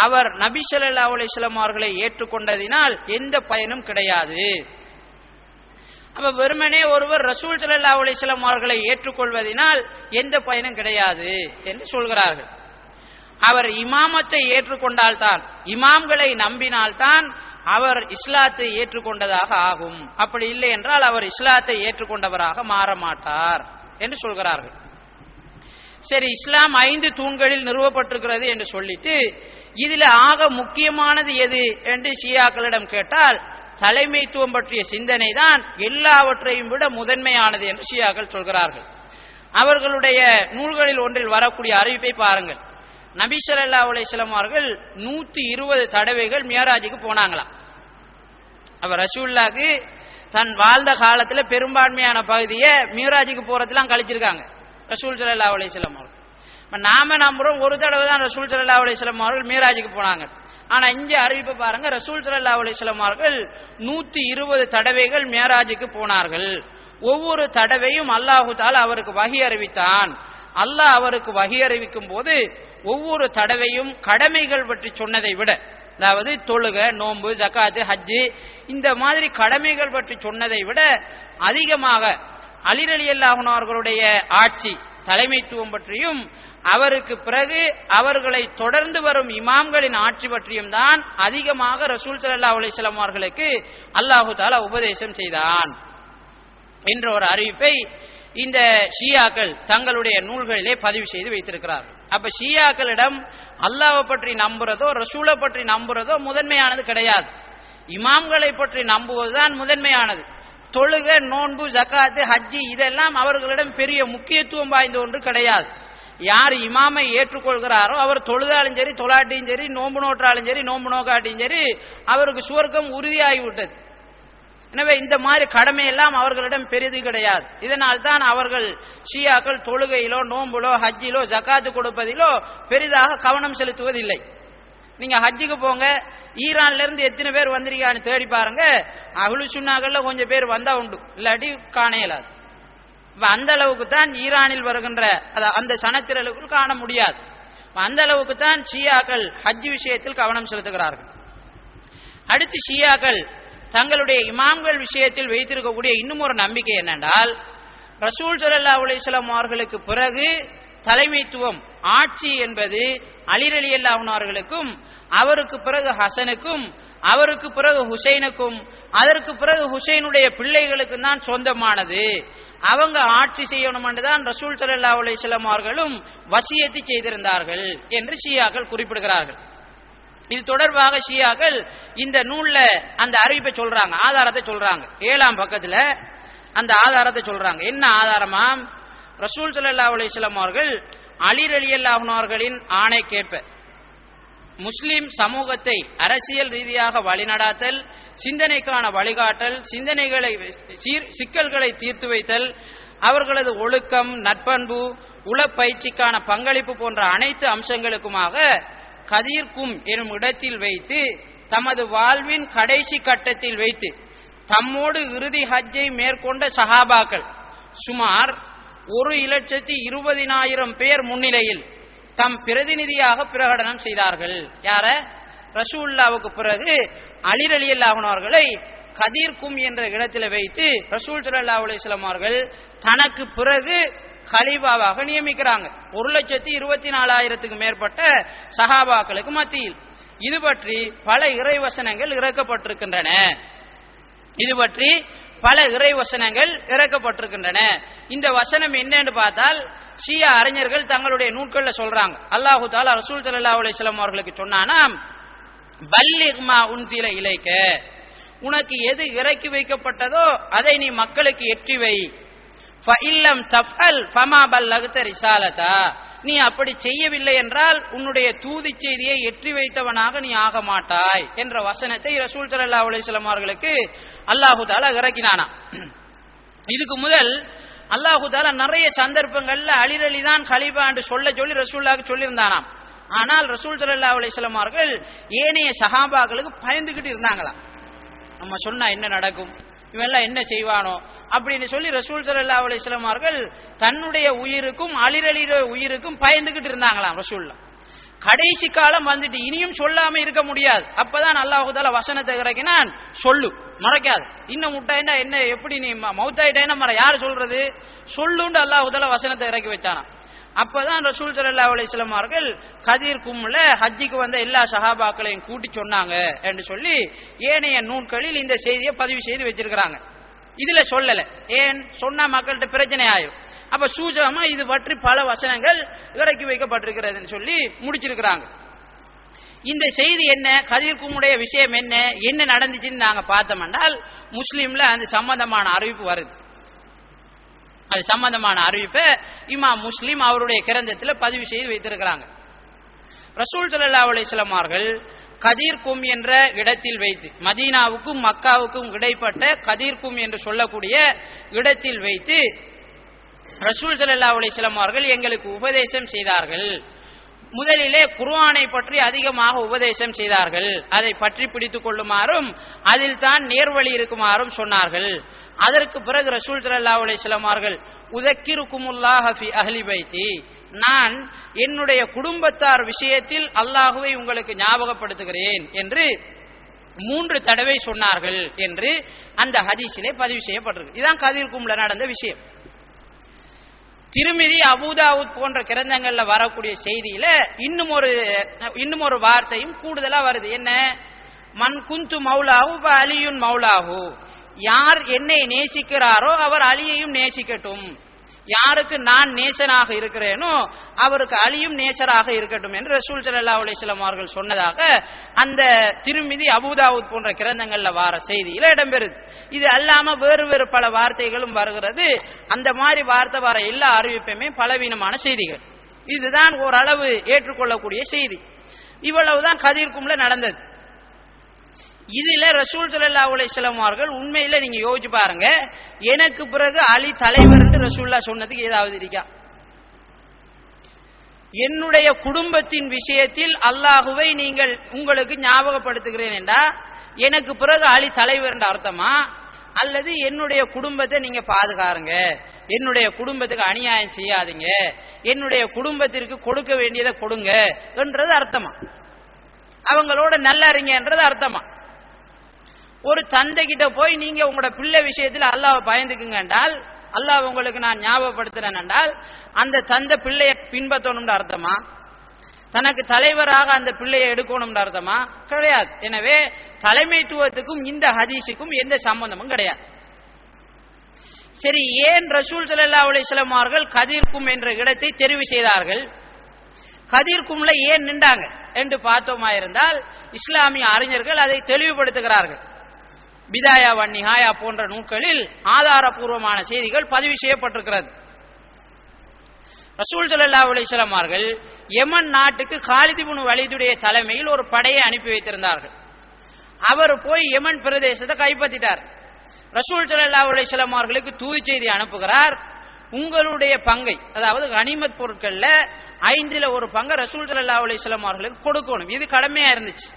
அவர் நபி ஸல்லல்லாஹு அலைஹி வஸல்லம் அவர்களை ஏற்றுக்கொண்டதினால் எந்த பயனும் கிடையாது. அப்ப வெறுமனே ஒருவர் ரசூல் ஸல்லல்லாஹு அலைஹி வஸல்லம் அவர்களை ஏற்றுக்கொள்வதினால் எந்த பயனும் கிடையாது என்று சொல்கிறார்கள். அவர் இமாமத்தை ஏற்றுக்கொண்டால்தான், இமாம்களை நம்பினால்தான் அவர் இஸ்லாத்தை ஏற்றுக்கொண்டதாக ஆகும். அப்படி இல்லை என்றால் அவர் இஸ்லாத்தை ஏற்றுக்கொண்டவராக மாற மாட்டார் என்று சொல்கிறார்கள். சரி, இஸ்லாம் 5 தூண்களில் நிறுவப்பட்டிருக்கிறது என்று சொல்லிட்டு இதுல ஆக முக்கியமானது எது என்று ஷியாக்களிடம் கேட்டால் தலைமைத்துவம் பற்றிய சிந்தனை தான் எல்லாவற்றையும் விட முதன்மையானது என்று ஷியாக்கள் சொல்கிறார்கள். அவர்களுடைய நூல்களில் ஒன்றில் வரக்கூடிய அறிவிப்பை பாருங்கள். நபி ஸல்லல்லாஹு அலைஹி வஸல்லம் அவர்கள் 120 தடவைகள் மியராஜுக்கு போனாங்களாம். அவர் ரசூலுல்லாஹ்க்கு தன் வாழ்ந்த காலத்துல பெரும்பான்மையான பகுதியை மியராஜுக்கு போறதுலாம் கழிச்சிருக்காங்க ரசூல் ஸல்லல்லாஹு அலைஹி வஸல்லம் அவர்கள். நாம நம்புறோம் ஒரு தடவை தான் ரசூல் ஸல்லல்லாஹு அலைஹி வஸல்லம் அவர்கள் மியராஜுக்கு போனாங்க. ஆனா இங்க அறிவிப்பு பாருங்க, ரசூல் ஸல்லல்லாஹு அலைஹி வஸல்லம் அவர்கள் 120 தடவைகள் மியராஜுக்கு போனார்கள். ஒவ்வொரு தடவையும் அல்லாஹு தஆலா அவருக்கு வஹி அறிவித்தான். அல்லாஹ் அவருக்கு வஹி அறிவிக்கும் போது ஒவ்வொரு தடவையும் கடமைகள் பற்றி சொன்னதை விட, அதாவது தொழுகை, நோன்பு, ஜகாத்து, ஹஜ்ஜு இந்த மாதிரி கடமைகள் பற்றி சொன்னதை விட அதிகமாக அலி ரலியல்லாஹு அன்ஹு அவர்களுடைய ஆட்சி தலைமைத்துவம் பற்றியும் அவருக்கு பிறகு அவர்களை தொடர்ந்து வரும் இமாம்களின் ஆட்சி பற்றியும் தான் அதிகமாக ரசூல் ஸல்லல்லாஹு அலைஹி வஸல்லம் அவர்களுக்கு அல்லாஹு தஆலா உபதேசம் செய்தான் என்ற ஒரு அறிவிப்பை இந்த ஷியாக்கள் தங்களுடைய நூல்களிலே பதிவு செய்து வைத்திருக்கிறார்கள். அப்ப ஷியாக்களிடம் அல்லாஹ்வை பற்றி நம்புறதோ ரசூலை பற்றி நம்புறதோ முதன்மையானது கிடையாது. இமாம்களை பற்றி நம்புவதுதான் முதன்மையானது. தொழுகை, நோன்பு, ஜகாத்து, ஹஜ்ஜி இதெல்லாம் அவர்களிடம் பெரிய முக்கியத்துவம் வாய்ந்த ஒன்று கிடையாது. யார் இமாமை ஏற்றுக்கொள்கிறாரோ அவர் தொழுதாலும் சரி, தொழாட்டியும் சரி, நோன்பு நோற்றாலும் சரி, நோன்பு நோக்காட்டியும் சரி, அவருக்கு சுவர்க்கம் உறுதியாகிவிட்டது. எனவே இந்த மாதிரி கடமையெல்லாம் அவர்களிடம் பெரிது கிடையாது. இதனால் தான் அவர்கள் ஷியாக்கள் தொழுகையிலோ, நோன்புலோ, ஹஜ்ஜிலோ, ஜகாத்து கொடுப்பதிலோ பெரிதாக கவனம் செலுத்துவதில்லை. நீங்க ஹஜ்ஜுக்கு போங்க, ஈரான்ல இருந்து எத்தனை பேர் வந்திருக்கான்னு தேடி பாருங்க, அஹ்லு சுன்னாக்கள்ல கொஞ்சம் பேர் வந்தா உண்டு, இல்லாட்டி காணையலாது. அந்த அளவுக்கு தான் ஈரானில் வருகின்ற அந்த சனத்திரலுக்குள் காண முடியாது. அந்த அளவுக்கு தான் ஷியாக்கள் ஹஜ் விஷயத்தில் கவனம் செலுத்துகிறார்கள். அடுத்து ஷியாக்கள் தங்களுடைய இமாம்கள் விஷயத்தில் வைத்திருக்கக்கூடிய இன்னும் ஒரு நம்பிக்கை என்னென்றால், ரசூல் ஸல்லல்லாஹு அலைஹி வஸல்லம் அவர்களுக்கு பிறகு தலைமைத்துவம் ஆட்சி என்பது அலி ரலியல்லாஹு அன்ஹு அவர்களுக்கும், அவருக்கு பிறகு ஹசனுக்கும், அவருக்கு பிறகு ஹுசைனுக்கும், அதற்கு பிறகு ஹுசைனுடைய பிள்ளைகளுக்கும் தான் சொந்தமானது. அவங்க ஆட்சி செய்யணும் என்றுதான் ரசூல் ஸல்லல்லாஹு அலைஹி வஸல்லம் அவர்களும் வசியத்து செய்திருந்தார்கள் என்று ஷியாக்கள் குறிப்பிடுகிறார்கள். இது தொடர்பாக ஷியாக்கள் இந்த நூல்ல அந்த அறிவிப்பை சொல்றாங்க, ஆதாரத்தை சொல்றாங்க. 7ஆம் பக்கத்துல அந்த ஆதாரத்தை சொல்றாங்க. என்ன ஆதாரமா? ரசூல் ஸல்லல்லாஹு அலைஹி வஸல்லம் அவர்கள் அலி ரலியல்லாஹு அன்ஹு அவர்களின் ஆணைக்கேற்ப முஸ்லிம் சமூகத்தை அரசியல் ரீதியாக வழிநடாத்தல், சிந்தனைக்கான வழிகாட்டல், சிக்கல்களை தீர்த்து வைத்தல், அவர்களது ஒழுக்கம், நற்பண்பு, உளப்பயிற்சிக்கான பங்களிப்பு போன்ற அனைத்து அம்சங்களுக்குமாக கதீர்கும் எனும் இடத்தில் வைத்து, தமது வாழ்வின் கடைசி கட்டத்தில் வைத்து தம்மோடு இறுதி ஹஜ்ஜை மேற்கொண்ட சஹாபாக்கள் சுமார் 1,20,000 பேர் முன்னிலையில் தம் பிரதிநிதியாக பிரகடனம் செய்தார்கள். யார? ரசூலுல்லாஹ்வுக்கு பிறகு அலி ரலியல்லாஹு அன்ஹு அவர்களை கதீர்கும் என்ற இடத்தில் வைத்து ரசூல் ஸல்லல்லாஹு அலைஹி வஸல்லம் அவர்கள் தனக்கு பிறகு கலீஃபாவாக நியமிக்கிறாங்க. 1,24,000க்கு மேற்பட்ட சஹாபாக்களுக்கு மத்தியில். இது பற்றி பல இறைவசனங்கள் இறக்கப்பட்டிருக்கின்றன. இந்த வசனம் என்னன்னு பார்த்தால் ஷியா அறிஞர்கள் தங்களுடைய நூல்கள்ல சொல்றாங்க. அல்லாஹு தஆலா ரசூல் ஸல்லல்லாஹு அலைஹி வஸல்லம் அவர்களுக்கு சொன்னானாம், பல்லிக் மா உன்சில இலைக்க, உனக்கு எது இறக்கி வைக்கப்பட்டதோ அதை நீ மக்களுக்கு எற்றி வை. ஃபஇல்லம் தஃஅல் ஃபமா பல்லகத ரிசாலதா, நீ அப்படி செய்யவில்லை என்றால் உன்னுடைய தூது செய்தியை எற்றி வைத்தவனாக நீ ஆக மாட்டாய் என்ற வசனத்தை ரசூல் ஸல்லல்லாஹு அலைஹி வஸல்லம் அவர்களுக்கு அல்லாஹு தஆலா இறக்கினானா. இதுக்கு முதல் அல்லாஹு தஆலா நிறைய சந்தர்ப்பங்கள்ல அலி தான் கலீஃபா என்று சொல்லி ரசூலுல்லாஹ்க்கு சொல்லியிருந்தானாம். ஆனால் ரசூல் ஸல்லல்லாஹு அலைஹி வஸல்லம் அவர்கள் ஏனைய சஹாபாக்களுக்கு பயந்துகிட்டு இருந்தாங்களாம். நம்ம சொன்னா என்ன நடக்கும், இவெல்லாம் என்ன செய்வானோ அப்படின்னு சொல்லி ரசூல் ஸல்லல்லாஹு அலைஹி வஸல்லம் அவர்கள் தன்னுடைய உயிருக்கும் அலிரலியுடைய உயிருக்கும் பயந்துகிட்டு இருந்தாங்களாம் ரசூலுல்லாஹ். கடைசி காலம் வந்துட்டு இனியும் சொல்லாம இருக்க முடியாது. அப்பதான் அல்லாஹ் தஆலா வசனத்தை இறக்கினான், சொல்லு மறைக்காது, இன்னும் முட்டாயினா என்ன, எப்படி நீ மௌத்தாயிட்டேன்னா மற யாரு சொல்றது, சொல்லுண்டு அல்லாஹ் தஆலா வசனத்தை இறக்கி வச்சானா. அப்பதான் ரசூல் ஸல்லல்லாஹு அலைஹி வஸல்லம் அவர்கள் கதீர் கும்ல ஹஜ்ஜிக்கு வந்த எல்லா சஹாபாக்களையும் கூட்டி சொன்னாங்க என்று சொல்லி ஏனைய நூல்களில் இந்த செய்தியை பதிவு செய்து வச்சிருக்கிறாங்க. இதுல சொல்லல, ஏன் சொன்னா மக்கள்கிட்ட பிரச்சனை ஆயும். அப்ப சூஜகமா இது பற்றி பல வசனங்கள் இறக்கி வைக்கப்பட்டிருக்கிறதுன்னு சொல்லி முடிச்சிருக்கிறாங்க. இந்த செய்தி என்ன, கதீர் கும்முடைய விஷயம் என்ன, என்ன நடந்துச்சுன்னு நாங்க பார்த்தோம் என்றால் முஸ்லீம்ல அந்த சம்பந்தமான அறிவிப்பு வருது. அது சம்பந்தமான அறிவிப்பை இமாம் முஸ்லிம் அவருடைய கிரந்தத்தில் பதிவு செய்து வைத்திருக்கிறாங்க. ரசூல் ஸல்லல்லாஹு அலைஹி வஸல்லம் அவர்கள் கதீர் கும் என்ற இடத்தில் வைத்து, மதீனாவுக்கும் மக்காவுக்கும் இடைப்பட்ட கதீர் கும் என்று சொல்லக்கூடிய இடத்தில் வைத்து ரசூல் ஸல்லல்லாஹு அலைஹி வஸல்லம் அவர்கள் எங்களுக்கு உபதேசம் செய்தார்கள். முதலிலே குர்ஆனை பற்றி அதிகமாக உபதேசம் செய்தார்கள். அதை பற்றி பிடித்துக் கொள்ளுமாறும் அதில் தான் நேர்வழி இருக்குமாறும் சொன்னார்கள். அதற்கு பிறகு ரசூல் ஸல்லல்லாஹு அலைஹி வஸல்லம் அவர்கள் உதக்கிருக்குமுல்லாஹ ஃபி அஹ்லி பைத்தி, நான் என்னுடைய குடும்பத்தார் விஷயத்தில் அல்லாஹுவை உங்களுக்கு ஞாபகப்படுத்துகிறேன் என்று 3 தடவை சொன்னார்கள் என்று அந்த ஹதீஸிலே பதிவு செய்யப்பட்டிருக்கு. இதுதான் கதீர் கும்ல நடந்த விஷயம். திருமிதி, அபூதாவுத் போன்ற கிரந்தங்கள்ல வரக்கூடிய செய்தியில இன்னும் ஒரு வார்த்தையும் கூடுதலா வருது. என்ன, மன் குந்து மௌலாஹு ஃப அலியுன் மௌலாஹு, யார் என்னை நேசிக்கிறாரோ அவர் அலியையும் நேசிக்கட்டும், யாருக்கு நான் நேசனாக இருக்கிறேனோ அவருக்கு அலியும் நேசராக இருக்கட்டும் என்று ரசூல் ஸல்லல்லாஹு அலைஹி வஸல்லம் அவர்கள் சொன்னதாக அந்த திருமிதி, அபூதாவுத் போன்ற கிரந்தங்கள்ல வார செய்தியில இடம்பெறுது. இது அல்லாம வேறு வேறு பல வார்த்தைகளும் வருகிறது. அந்த மாதிரி வார்த்தை வர எல்லா அறிவிப்புமே பலவீனமான செய்திகள். இதுதான் ஓரளவு ஏற்றுக்கொள்ளக்கூடிய செய்தி. இவ்வளவுதான் கதீர் கும்ல நடந்தது. இதுல ரசூல் ஸல்லல்லாஹு அலைஹி வஸல்லம் அவர்கள் உண்மையில நீங்க யோசிச்சு பாருங்க, எனக்கு பிறகு அலி தலைவர் என்று ரசூலுல்லாஹ் சொன்னதுக்கு ஏதாவது இருக்கா? என்னுடைய குடும்பத்தின் விஷயத்தில் அல்லாஹுவை நீங்கள் உங்களுக்கு ஞாபகப்படுத்துகிறேன் என்றா எனக்கு பிறகு அலி தலைவர் என்ற அர்த்தமா, அல்லது என்னுடைய குடும்பத்தை நீங்க பாதுகாருங்க, என்னுடைய குடும்பத்துக்கு அநியாயம் செய்யாதீங்க, என்னுடைய குடும்பத்திற்கு கொடுக்க வேண்டியதை கொடுங்க என்றது அர்த்தமா, அவங்களோட நல்லா இருங்கன்றது அர்த்தமா? ஒரு தந்தை கிட்ட போய் நீங்க உங்களோட பிள்ளை விஷயத்துல அல்லாஹ்வை பயந்துக்குங்க என்றால், அல்லாஹ் உங்களுக்கு நான் ஞாபகப்படுத்துறேன் என்றால் அந்த தந்தை பிள்ளையை பின்பற்றணும்னு அர்த்தமா? தனக்கு தலைவராக அந்த பிள்ளையை எடுக்கணும்னு அர்த்தமா? கிடையாது. எனவே தலைமைத்துவத்துக்கும் இந்த ஹதீஸுக்கும் எந்த சம்பந்தமும் கிடையாது. சரி, ஏன் ரசூல் ஸல்லல்லாஹு அலைஹி வஸல்லம் அவர்கள் கதீர் கும் என்ற இடத்தை தெரிவு செய்தார்கள்? கதீர் கும்ல ஏன் நின்றாங்க என்று பார்த்தோமா இருந்தால் இஸ்லாமிய அறிஞர்கள் அதை தெளிவுபடுத்துகிறார்கள். பிதாயா வன் நிஹாயா போன்ற நூல்களில் ஆதாரபூர்வமான செய்திகள் பதிவு செய்யப்பட்டிருக்கிறது. ரசூல் ஸல்லல்லாஹு அலைஹி வஸல்லம் அவர்கள் யமன் நாட்டுக்கு காலித் இப்னு வலீதுடைய தலைமையில் ஒரு படையை அனுப்பி வைத்திருந்தார்கள். அவர் போய் யமன் பிரதேசத்தை கைப்பற்றிட்டார். ரசூல் ஸல்லல்லாஹு அலைஹி வஸல்லம் அவர்களுக்கு தூது செய்தி அனுப்புகிறார், உங்களுடைய பங்கை, அதாவது கனிமத் பொருட்கள்ல 5ல் 1 பங்கை ரசூல் ஸல்லல்லாஹு அலைஹி வஸல்லம் அவர்களுக்கு கொடுக்கணும். இது கடமையா இருந்துச்சு.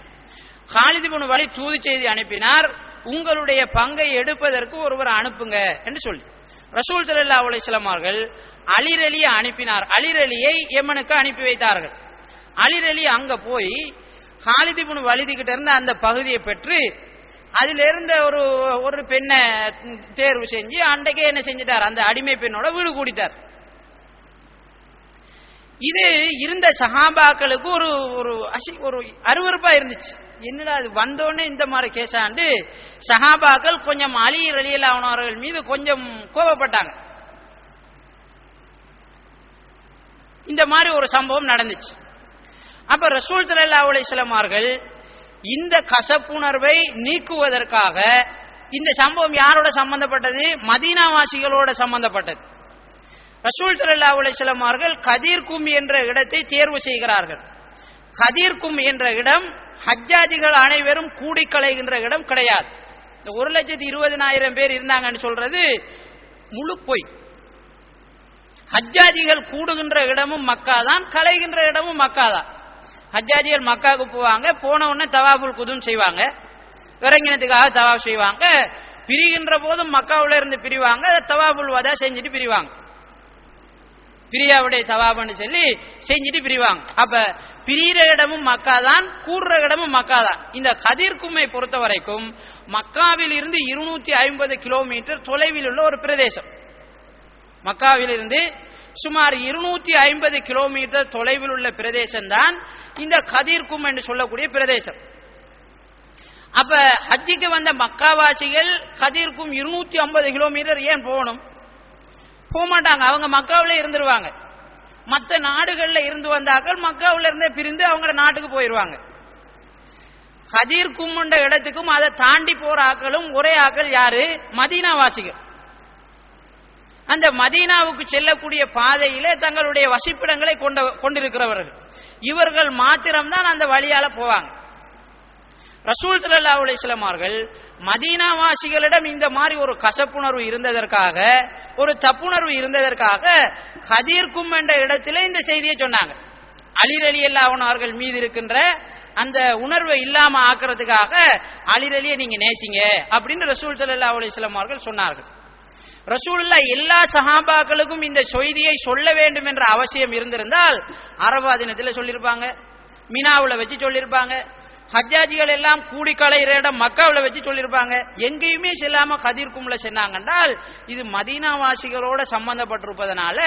காலித் இப்னு வலீத் தூது செய்தி அனுப்பினார், உங்களுடைய பங்கை எடுப்பதற்கு ஒருவர் அனுப்புங்க என்று சொல்லி ரசூல் ஸல்லல்லாஹு அலைஹி வஸல்லம் அவர்கள் அலிரலியை அனுப்பினார். அலிரலியை யமனுக்கு அனுப்பி வைத்தார்கள். அலிரலி அங்க போய் காலித் இப்னு வலீத் கிட்ட இருந்து அந்த பகுதியை பெற்று அதிலிருந்த ஒரு பெண்ணை தேர்வு செஞ்சு அன்றைக்கே என்ன செஞ்சிட்டார், அந்த அடிமை பெண்ணோட வீடு கூடிட்டார். இது இருந்த சஹாபாக்களுக்கு ஒரு அருவருப்பா இருந்துச்சு. என்னடா அது வந்தோடனே இந்த மாதிரி கேசாண்டு சஹாபாக்கள் கொஞ்சம் அலி ரலியல்லாஹு அன்ஹு அவர்கள் மீது கொஞ்சம் கோபப்பட்டாங்க. இந்த மாதிரி ஒரு சம்பவம் நடந்துச்சு. அப்ப ரசூல் ஸல்லல்லாஹு அலைஹி வஸல்லம் அவர்கள் இந்த கசப்புணர்வை நீக்குவதற்காக, இந்த சம்பவம் யாரோட சம்பந்தப்பட்டது? மதீனாவாசிகளோட சம்பந்தப்பட்டது. ரசூல் ஸல்லல்லாஹு அலைஹி வஸல்லம் அவர்கள் கதீர் கும் என்ற இடத்தை தேர்வு செய்கிறார்கள். கதீர் கும் என்ற இடம் ஹஜ்ஜாஜிகள் அனைவரும் கூடி கலைகின்ற இடம் கிடையாது. இந்த 1,20,000 பேர் இருந்தாங்கன்னு சொல்றது முழு பொய். ஹஜ்ஜாஜிகள் கூடுகின்ற இடமும் மக்கா தான், கலைகின்ற இடமும் மக்கா தான். ஹஜ்ஜாஜிகள் மக்காவுக்கு போவாங்க, போன உடனே தவாஃபுல் குதும் செய்வாங்க, இறங்கினதுக்காக தவாஃப் செய்வாங்க. பிரிகின்ற போதும் மக்காவுல இருந்து பிரிவாங்க, தவாஃபுல் வதா செஞ்சுட்டு பிரிவாங்க, பிரியாவுடைய தவாபன்னு சொல்லி செஞ்சுட்டு பிரிவாங்க. அப்ப பிரிகிற இடமும் மக்கா தான், கூடுற இடமும் மக்கா தான். இந்த கதிர் கும்மை பொறுத்த வரைக்கும் மக்காவில் இருந்து 250 கிலோமீட்டர் தொலைவில் உள்ள ஒரு பிரதேசம். மக்காவில் இருந்து சுமார் 250 கிலோமீட்டர் தொலைவில் உள்ள பிரதேசம் தான் இந்த கதிர் கும் என்று சொல்லக்கூடிய பிரதேசம். அப்ப ஹஜ்ஜிக்கு வந்த மக்காவாசிகள் கதிர்க்கும் 250 கிலோமீட்டர் ஏன் போகணும்? போக மாட்டாங்க, அவங்க மக்காவில இருந்துருவாங்க. மற்ற நாடுகள்ல இருந்து வந்தாக்கள் மக்காவில இருந்தே பிரிந்து அவங்க நாட்டுக்கு போயிருவாங்க. கதிர் கும்முண்ட இடத்துக்கும் அதை தாண்டி போற ஆக்களும் ஒரே ஆக்கள் யாரு? மதீனாவாசிகள். அந்த மதீனாவுக்கு செல்லக்கூடிய பாதையிலே தங்களுடைய வசிப்பிடங்களை கொண்டிருக்கிறவர்கள். இவர்கள் மாத்திரம்தான் அந்த வழியால போவாங்க. ரசூல் ஸல்லல்லாஹு அலைஹி வஸல்லம் அவர்கள் மதீனாவாசிகளிடம் இந்த மாதிரி ஒரு கசப்புணர்வு இருந்ததற்காக, ஒரு தப்புணர்வு இருந்ததற்காக கதீர் கும் என்ற இடத்திலே இந்த செய்தியை சொன்னாங்க. அலி ரலியல்லாஹு அன்ஹு அவர்கள் மீது இருக்கின்ற அந்த உணர்வை இல்லாம ஆக்குறதுக்காக அலி ரலியை நீங்க நேசிங்க அப்படின்னு ரசூல் ஸல்லல்லாஹு அலைஹி வஸல்லம் அவர்கள் சொன்னார்கள். ரசூலுல்லாஹ் எல்லா சஹாபாக்களுக்கும் இந்த செய்தியை சொல்ல வேண்டும் என்ற அவசியம் இருந்திருந்தால் அரபா தினத்தில் சொல்லியிருப்பாங்க, மினாவுல வச்சு சொல்லியிருப்பாங்க, ஹஜ்ஜாஜிகள் எல்லாம் கூடி கலையிற இடம் மக்காவுல வச்சு சொல்லியிருப்பாங்க. எங்கேயுமே செல்லாம கதீர் கும்ல சொன்னாங்கன்றால் இது மதீனாவாசிகளோட சம்பந்தப்பட்டிருப்பதனால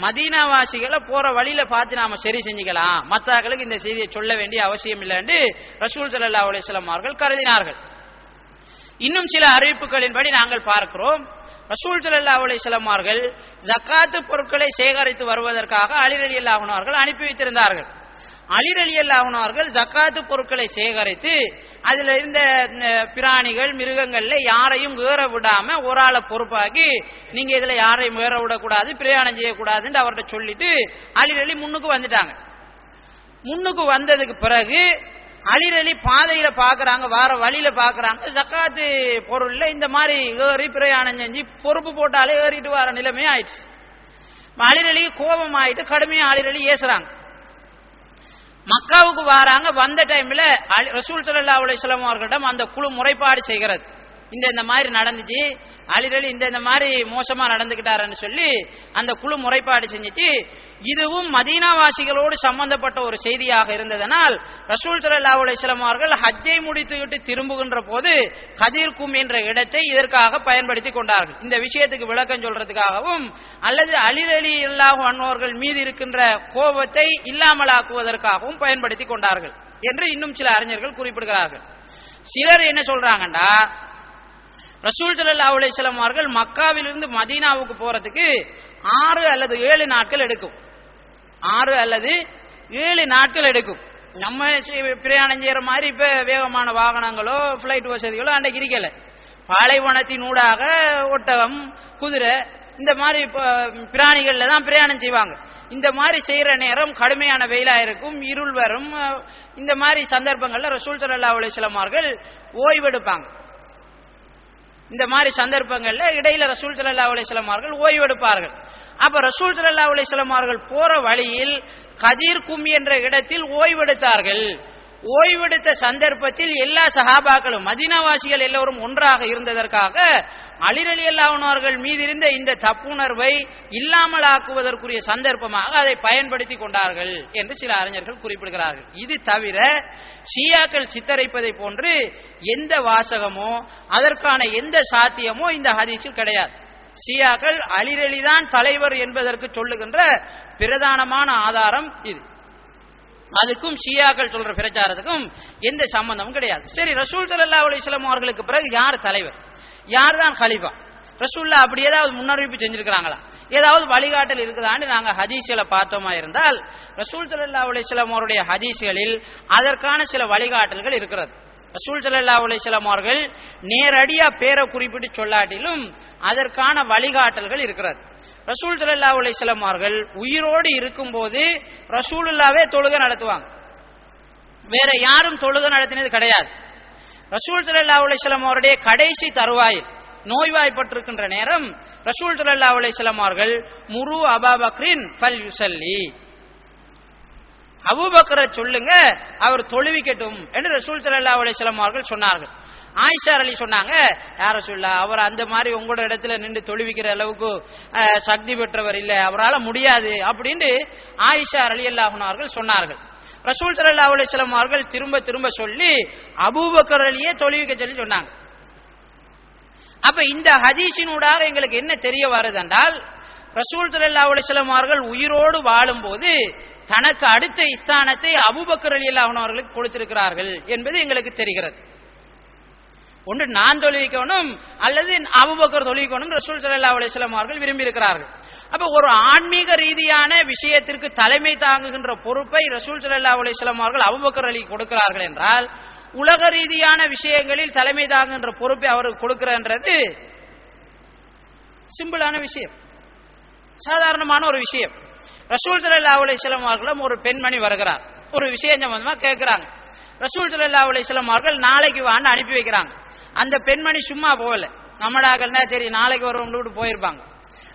மதீனாவாசிகளை போற வழியில பார்த்து நாம சரி செஞ்சுக்கலாம், மற்றவர்களுக்கு இந்த செய்தியை சொல்ல வேண்டிய அவசியம் இல்லை என்று ரசூல் ஸல்லல்லாஹு அலைஹி வஸல்லம் அவர்கள் கருதினார்கள். இன்னும் சில அறிவிப்புகளின்படி நாங்கள் பார்க்கிறோம், ரசூல் ஸல்லல்லாஹு அலைஹி வஸல்லம் அவர்கள் ஜக்காத்து பொருட்களை சேகரித்து வருவதற்காக அலி ரலியல்லாஹு அன்ஹு அவர்கள் அனுப்பி வைத்திருந்தார்கள். அலி ரலியல்லாஹு அன்ஹு அவர்கள் ஜக்காத்து பொருட்களை சேகரித்து அதுல இருந்த பிராணிகள் மிருகங்கள்ல யாரையும் ஏற விடாம ஒரு ஆளை பொறுப்பாக்கி நீங்க இதுல யாரையும் ஏற விடக்கூடாது, பிரயாணம் செய்யக்கூடாதுன்னு அவர்கிட்ட சொல்லிட்டு அலி ரலி முன்னுக்கு வந்துட்டாங்க. முன்னுக்கு வந்ததுக்கு பிறகு அலி ரலி பாதையில பாக்குறாங்க, வார வழியில பாக்குறாங்க, ஜக்காத்து பொருள்ல இந்த மாதிரி ஏறி பிரயாணம் செஞ்சு பொறுப்பு போட்டாலே ஏறிட்டு வர நிலைமை ஆயிடுச்சு. அலி ரலி கோபம் ஆயிட்டு கடுமையா அலி ரலி ஏசுறாங்க. மக்காவுக்கு வராங்க. வந்த டைம்ல ரசூல் ஸல்லல்லாஹு அலைஹி வஸல்லம் அவர்களிடம் அந்த குழு முறைப்பாடு செய்கிறது, இந்த மாதிரி நடந்துச்சு, அலி ரலி இந்த மாதிரி மோசமா நடந்துகிட்டாருன்னு சொல்லி அந்த குழு முறைப்பாடு செஞ்சுட்டு இதுவும் மதீனாவாசிகளோடு சம்பந்தப்பட்ட ஒரு செய்தியாக இருந்ததனால் ரசூல் ஸல்லல்லாஹு அலைஹி வஸல்லம் அவர்கள் ஹஜ்ஜை முடித்துவிட்டு திரும்புகின்ற போது கதீர் கும் என்ற இடத்தை இதற்காக பயன்படுத்தி கொண்டார்கள். இந்த விஷயத்துக்கு விளக்கம் சொல்றதுக்காகவும் அல்லது அலி ரலியல்லாஹு அன்ஹு அவர்கள் மீது இருக்கின்ற கோபத்தை இல்லாமலாக்குவதற்காகவும் பயன்படுத்தி கொண்டார்கள் என்று இன்னும் சில அறிஞர்கள் குறிப்பிடுகிறார்கள். சிலர் என்ன சொல்றாங்கன்னா, ரசூல் ஸல்லல்லாஹு அலைஹி வஸல்லம் அவர்கள் மக்காவிலிருந்து மதீனாவுக்கு போறதுக்கு 6 அல்லது 7 நாட்கள் எடுக்கும். 6 அல்லது 7 நாட்கள் எடுக்கும். நம்ம பிரயாணம் செய்யற மாதிரி இப்ப வேகமான வாகனங்களோ பிளைட் வசதிகளோ அன்றைக்கு இருக்கல. பாலைவனத்தின் ஊடாக ஒட்டகம், குதிரை இந்த மாதிரி பிராணிகள்ல தான் பிரயாணம் செய்வாங்க. இந்த மாதிரி செய்யற நேரம் கடுமையான வெயிலா இருக்கும், இருள் வரும். இந்த மாதிரி சந்தர்ப்பங்கள்ல ரசூல் ஸல்லல்லாஹு அலைஹி வஸல்லம் அவர்கள் ஓய்வெடுப்பாங்க. இந்த மாதிரி சந்தர்ப்பங்கள்ல இடையில ரசூல் ஸல்லல்லாஹு அலைஹி வஸல்லம் அவர்கள் ஓய்வெடுப்பார்கள். அப்ப ரசூல் ஸல்லல்லாஹு அலைஹி வஸல்லம் அவர்கள் போற வழியில் கதீர் கும் என்ற இடத்தில் ஓய்வெடுத்தார்கள். ஓய்வெடுத்த சந்தர்ப்பத்தில் எல்லா சஹாபாக்களும் மதீனாவாசிகள் எல்லோரும் ஒன்றாக இருந்ததற்காக அலி ரலியல்லாஹு அன்ஹு அவர்கள் மீது இருந்த இந்த தப்புணர்வை இல்லாமலாக்குவதற்குரிய சந்தர்ப்பமாக அதை பயன்படுத்தி கொண்டார்கள் என்று சில அறிஞர்கள் குறிப்பிடுகிறார்கள். இது தவிர ஷியாக்கள் சித்தரிப்பதை போன்று எந்த வாசகமோ அதற்கான எந்த சாத்தியமோ இந்த ஹதீஸில் கிடையாது. ஷியாக்கள் அலி ரலி தான் தலைவர் என்பதற்கு சொல்லுகின்ற பிரதானமான ஆதாரம் இது. அதுக்கும் ஷியாக்கள் சொல்ற பிரச்சாரத்துக்கும் எந்த சம்பந்தமும் கிடையாது. சரி, ரசூல் ஸல்லல்லாஹு அலைஹி வஸல்லம் அவர்களுக்கு பிறகு யார் தலைவர், யார் தான் கலீஃபா? ரசூலுல்லாஹ் அப்படி ஏதாவது முன்னறிவிப்பு செஞ்சிருக்கிறாங்களா, ஏதாவது வழிகாட்டல் இருக்குதான்னு நாங்க ஹதீஸ்களை பார்த்தோமா இருந்தால் ரசூல் ஸல்லல்லாஹு அலைஹி வஸல்லம் அவருடைய ஹதீஸ்களில் அதற்கான சில வழிகாட்டல்கள் இருக்கிறது. ரசூல் ஸல்லல்லாஹு அலைஹி வஸல்லம் அவர்கள் நேரடியா பேரை குறிப்பிட்டு சொல்லாட்டிலும் அதற்கான வழிகாட்டல்கள் இருக்கிறது. ரசூல் ஸல்லல்லாஹு அலைஹி வஸல்லம் அவர்கள் உயிரோடு இருக்கும்போது ரசூலுல்லாவே தொழுகை நடத்துவாங்க, வேற யாரும் தொழுகை நடத்தினது கிடையாது. ரசூல் ஸல்லல்லாஹு அலைஹி வஸல்லம் அவருடைய கடைசி தருவாயில் நோய்வாய்ப்பட்டிருக்கின்ற நேரம் ரசூல் ஸல்லல்லாஹு அலைஹி வஸல்லம் அவர்கள் முரு அபூபக்ரின் ஃபல் யுஸல்லி, அபூபக்கரை சொல்லுங்க அவர் தொழுவிக்கட்டும் என்று ரசூல் ஸல்லல்லாஹு அலைஹி வஸல்லம் அவர்கள் சொன்னார்கள். ஆயிஷா அலி சொன்னாங்க, யா ரசூலுல்லாஹ், அவர் அந்த மாதிரி உங்களோட இடத்துல நின்று தொழுவிக்கிற அளவுக்கு சக்தி பெற்றவர் இல்லை, அவரால் முடியாது அப்படின்னு ஆயிஷா ரலியல்லாஹு அன்ஹா அவர்கள் சொன்னார்கள். ரசூல் ஸல்லல்லாஹு அலைஹி வஸல்லம் அவர்கள் திரும்ப திரும்ப சொல்லி அபூபக்கர் அலியே தொழுவிக்க சொல்லி சொன்னாங்க. அப்ப இந்த ஹதீஸினூடாக எங்களுக்கு என்ன தெரிய வருது என்றால், ரசூல் ஸல்லல்லாஹு அலைஹி வஸல்லம் அவர்கள் உயிரோடு வாழும்போது தனக்கு அடுத்த ஸ்தானத்தை அபூபக்கர் ரலியல்லாஹு அன்ஹு அவர்களுக்கு கொடுத்திருக்கிறார்கள் என்பது எங்களுக்கு தெரிகிறது. ஒன்று நான் தொழுவிக்கணும் அல்லது அபூபக்கர் தொழுவிக்கணும் ரசூல் ஸல்லல்லாஹு அலைஹி வஸல்லம் அவர்கள் விரும்பி இருக்கிறார்கள். அப்ப ஒரு ஆன்மீக ரீதியான விஷயத்திற்கு தலைமை தாங்குகின்ற பொறுப்பை ரசூல் ஸல்லல்லாஹு அலைஹி வஸல்லம் அவர்கள் அபூபக்கர் அலி கொடுக்கிறார்கள் என்றால், உலக ரீதியான விஷயங்களில் தலைமை தாங்குகின்ற பொறுப்பை அவருக்கு கொடுக்கிறது சிம்பிளான விஷயம், சாதாரணமான ஒரு விஷயம். ரசூல் ஸல்லல்லாஹு அலைஹி வஸல்லம் அவர்களும் ஒரு பெண்மணி வருகிறார், ஒரு விஷயம் சம்பந்தமா கேட்கிறாங்க. ரசூல் ஸல்லல்லாஹு அலைஹி வஸல்லம் அவர்கள் நாளைக்கு வான்னு அனுப்பி வைக்கிறாங்க. அந்த பெண்மணி சும்மா போகல, நம்மடாக்கள்னா சரி நாளைக்கு வருவோம்னு போயிருப்பாங்க.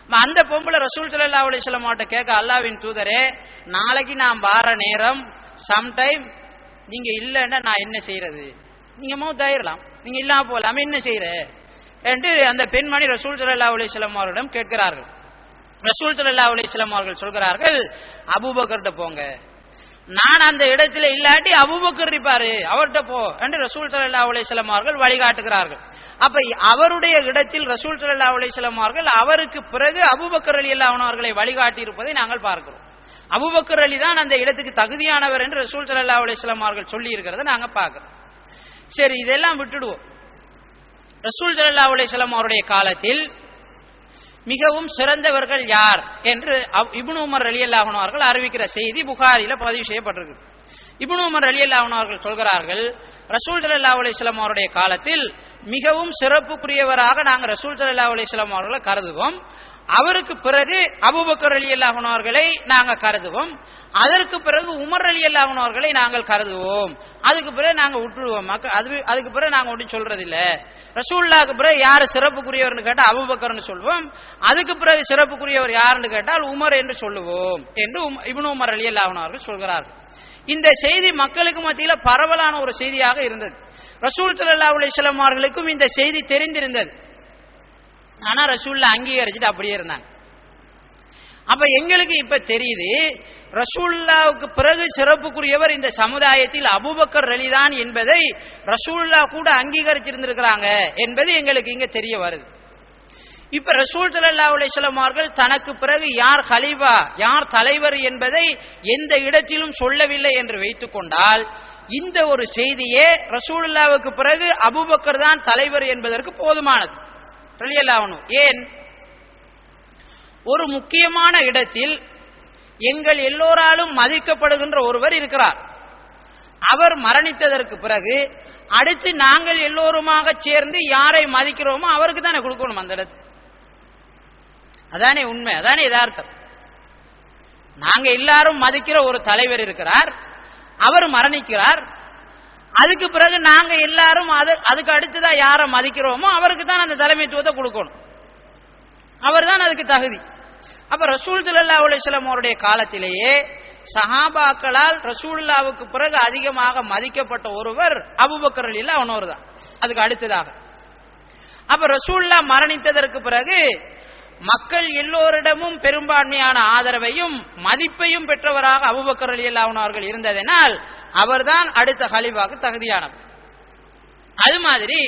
அந்த பொம்பளை ரசூல் ஸல்லல்லாஹு அலைஹி வஸல்லம் அவர்கிட்ட கேட்க, அல்லாஹ்வின் தூதரே, நாளைக்கு நான் வார நேரம் சம்டைம் நீங்க இல்லைன்னா நான் என்ன செய்யறது, நீங்க மௌத்தாயிரலாம், நீங்க இல்லாம போகலாம், என்ன செய்யற என்று அந்த பெண்மணி ரசூல் ஸல்லல்லாஹு அலைஹி வஸல்லம் அவரிடம் கேட்கிறார்கள். ரசூல் ஸல்லல்லாஹு அலைஹி வஸல்லம் அவர்கள் சொல்கிறார்கள், அபூபக்கர்கிட்ட போங்க, நான் அந்த இடத்துல இல்லாட்டி அபூபக்கர் இருப்பாரு, அவர்கிட்ட போ என்று ரசூல் ஸல்லல்லாஹு அலைஹி வஸல்லம் அவர்கள் வழிகாட்டுகிறார்கள். அப்ப அவருடைய இடத்தில் ரசூல் ஸல்லல்லாஹு அலைஹி வஸல்லம் அவர்கள் அவருக்கு பிறகு அபூபக்கர் ரலியல்லாஹு அன்ஹு அவர்களை வழிகாட்டி இருப்பதை நாங்கள் பார்க்கிறோம். அபூபக்கர் அலி தான் அந்த இடத்துக்கு தகுதியானவர் என்று ரசூல் ஸல்லல்லாஹு அலைஹி வஸல்லம் அவர்கள் சொல்லி இருக்கிறத நாங்க பார்க்கிறோம். சரி, இதெல்லாம் விட்டுடுவோம். ரசூல் ஸல்லல்லாஹு அலைஹி வஸல்லம் அவருடைய காலத்தில் மிகவும் சிறந்தவர்கள் யார் என்று இப்னு உமர் ரலியல்லாஹு அன்ஹு அவர்கள் அறிவிக்கிற செய்தி புகாரில பதிவு செய்யப்பட்டிருக்கு. இப்னு உமர் ரலியல்லாஹு அன்ஹு அவர்கள் சொல்கிறார்கள், ரசூல் ஸல்லல்லாஹு அலைஹி வஸல்லம் அவருடைய காலத்தில் மிகவும் சிறப்புக்குரியவராக நாங்கள் ரசூல் ஸல்லல்லாஹு அலைஹி வஸல்லம் அவர்களை கருதுவோம். அவருக்கு பிறகு அபூபக்கர் ரலியல்லாஹு அன்ஹு அவர்களை நாங்கள் கருதுவோம். அதற்கு பிறகு உமர் ரலியல்லாஹு அன்ஹு அவர்களை நாங்கள் கருதுவோம். அதுக்கு பிறகு நாங்கள் விட்டுடுவோம். அதுக்கு பிறகு நாங்கள் ஒன்றும் சொல்றது இல்லை. ரசூலுல்லாஹ்க்கு பிறகு யார் சிறப்புக்குரியவர்னு கேட்டால் அபூபக்கர்னு சொல்லுவோம். அதுக்கு பிறகு சிறப்புக்குரியவர் யாருன்னு கேட்டால் உமர் என்று சொல்லுவோம் என்று இப்னு உமர் ரலியல்லாஹு அன்ஹு அவர்கள் சொல்கிறார்கள். இந்த செய்தி மக்களுக்கு மத்தியில பரவலான ஒரு செய்தியாக இருந்தது. ரசூல் ஸல்லல்லாஹு அலைஹி வஸல்லம் அவர்களுக்கும் இந்த செய்தி தெரிந்திருந்தது. ஆனா ரசூலுல்லாஹ் அங்கீகரிச்சுட்டு அப்படியே இருந்தாங்க. அப்ப எங்களுக்கு இப்ப தெரியுது, ரசூலுல்லாஹ்வுக்கு பிறகு சிறப்புக்குரியவர் இந்த சமுதாயத்தில் அபூபக்கர் ரலிதான் என்பதை ரசூலுல்லாஹ் கூட அங்கீகரிச்சிருந்திருக்கிறாங்க என்பது எங்களுக்கு இங்க தெரிய வருது. இப்ப ரசூல் ஸல்லல்லாஹு அலைஹி வஸல்லம் அவர்கள் தனக்கு பிறகு யார் கலீஃபா, யார் தலைவர் என்பதை எந்த இடத்திலும் சொல்லவில்லை என்று வைத்துக் கொண்டால், இந்த ஒரு செய்தியே ரசூலுல்லாஹ்வுக்கு பிறகு அபூபக்கர் தான் தலைவர் என்பதற்கு போதுமானது ரலியல்லாஹு அன்ஹு. ஏன், ஒரு முக்கியமான இடத்தில் எங்கள் எல்லோராலும் மதிக்கப்படுகின்ற ஒருவர் இருக்கிறார். அவர் மரணித்ததற்கு பிறகு அடுத்து நாங்கள் எல்லோருமாக சேர்ந்து யாரை மதிக்கிறோமோ அவருக்கு தானே கொடுக்கணும் அந்த இடத்து. அதானே உண்மை, அதானே யதார்த்தம். நாங்க எல்லாரும் மதிக்கிற ஒரு தலைவர் இருக்கிறார், அவர் மரணிக்கிறார். அதுக்கு பிறகு நாங்க எல்லாரும் அதுக்கு அடுத்துதான் யாரை மதிக்கிறோமோ அவருக்கு தான் அந்த தலைமைத்துவத்தை கொடுக்கணும். அவர் தான் அதுக்கு தகுதி. அப்ப ரசூல் ஸல்லல்லாஹு அலைஹி வஸல்லம் அவருடைய காலத்திலேயே சஹாபாக்களால் ரசூலுல்லாஹ்வுக்கு பிறகு அதிகமாக மதிக்கப்பட்ட ஒருவர் அபூபக்கர் ரலியல்லாஹு அன்ஹு தான், அதுக்கு அடுத்ததாக. அப்ப ரசூலுல்லாஹ் மரணித்ததற்கு பிறகு மக்கள் எல்லோரிடமும் பெரும்பான்மையான ஆதரவையும் மதிப்பையும் பெற்றவராக அபூபக்கர் ரலியல்லாஹு அன்ஹு அவர்கள் இருந்ததனால் அவர்தான் அடுத்த கலீஃபாவுக்கு தகுதியானவர். அது மாதிரி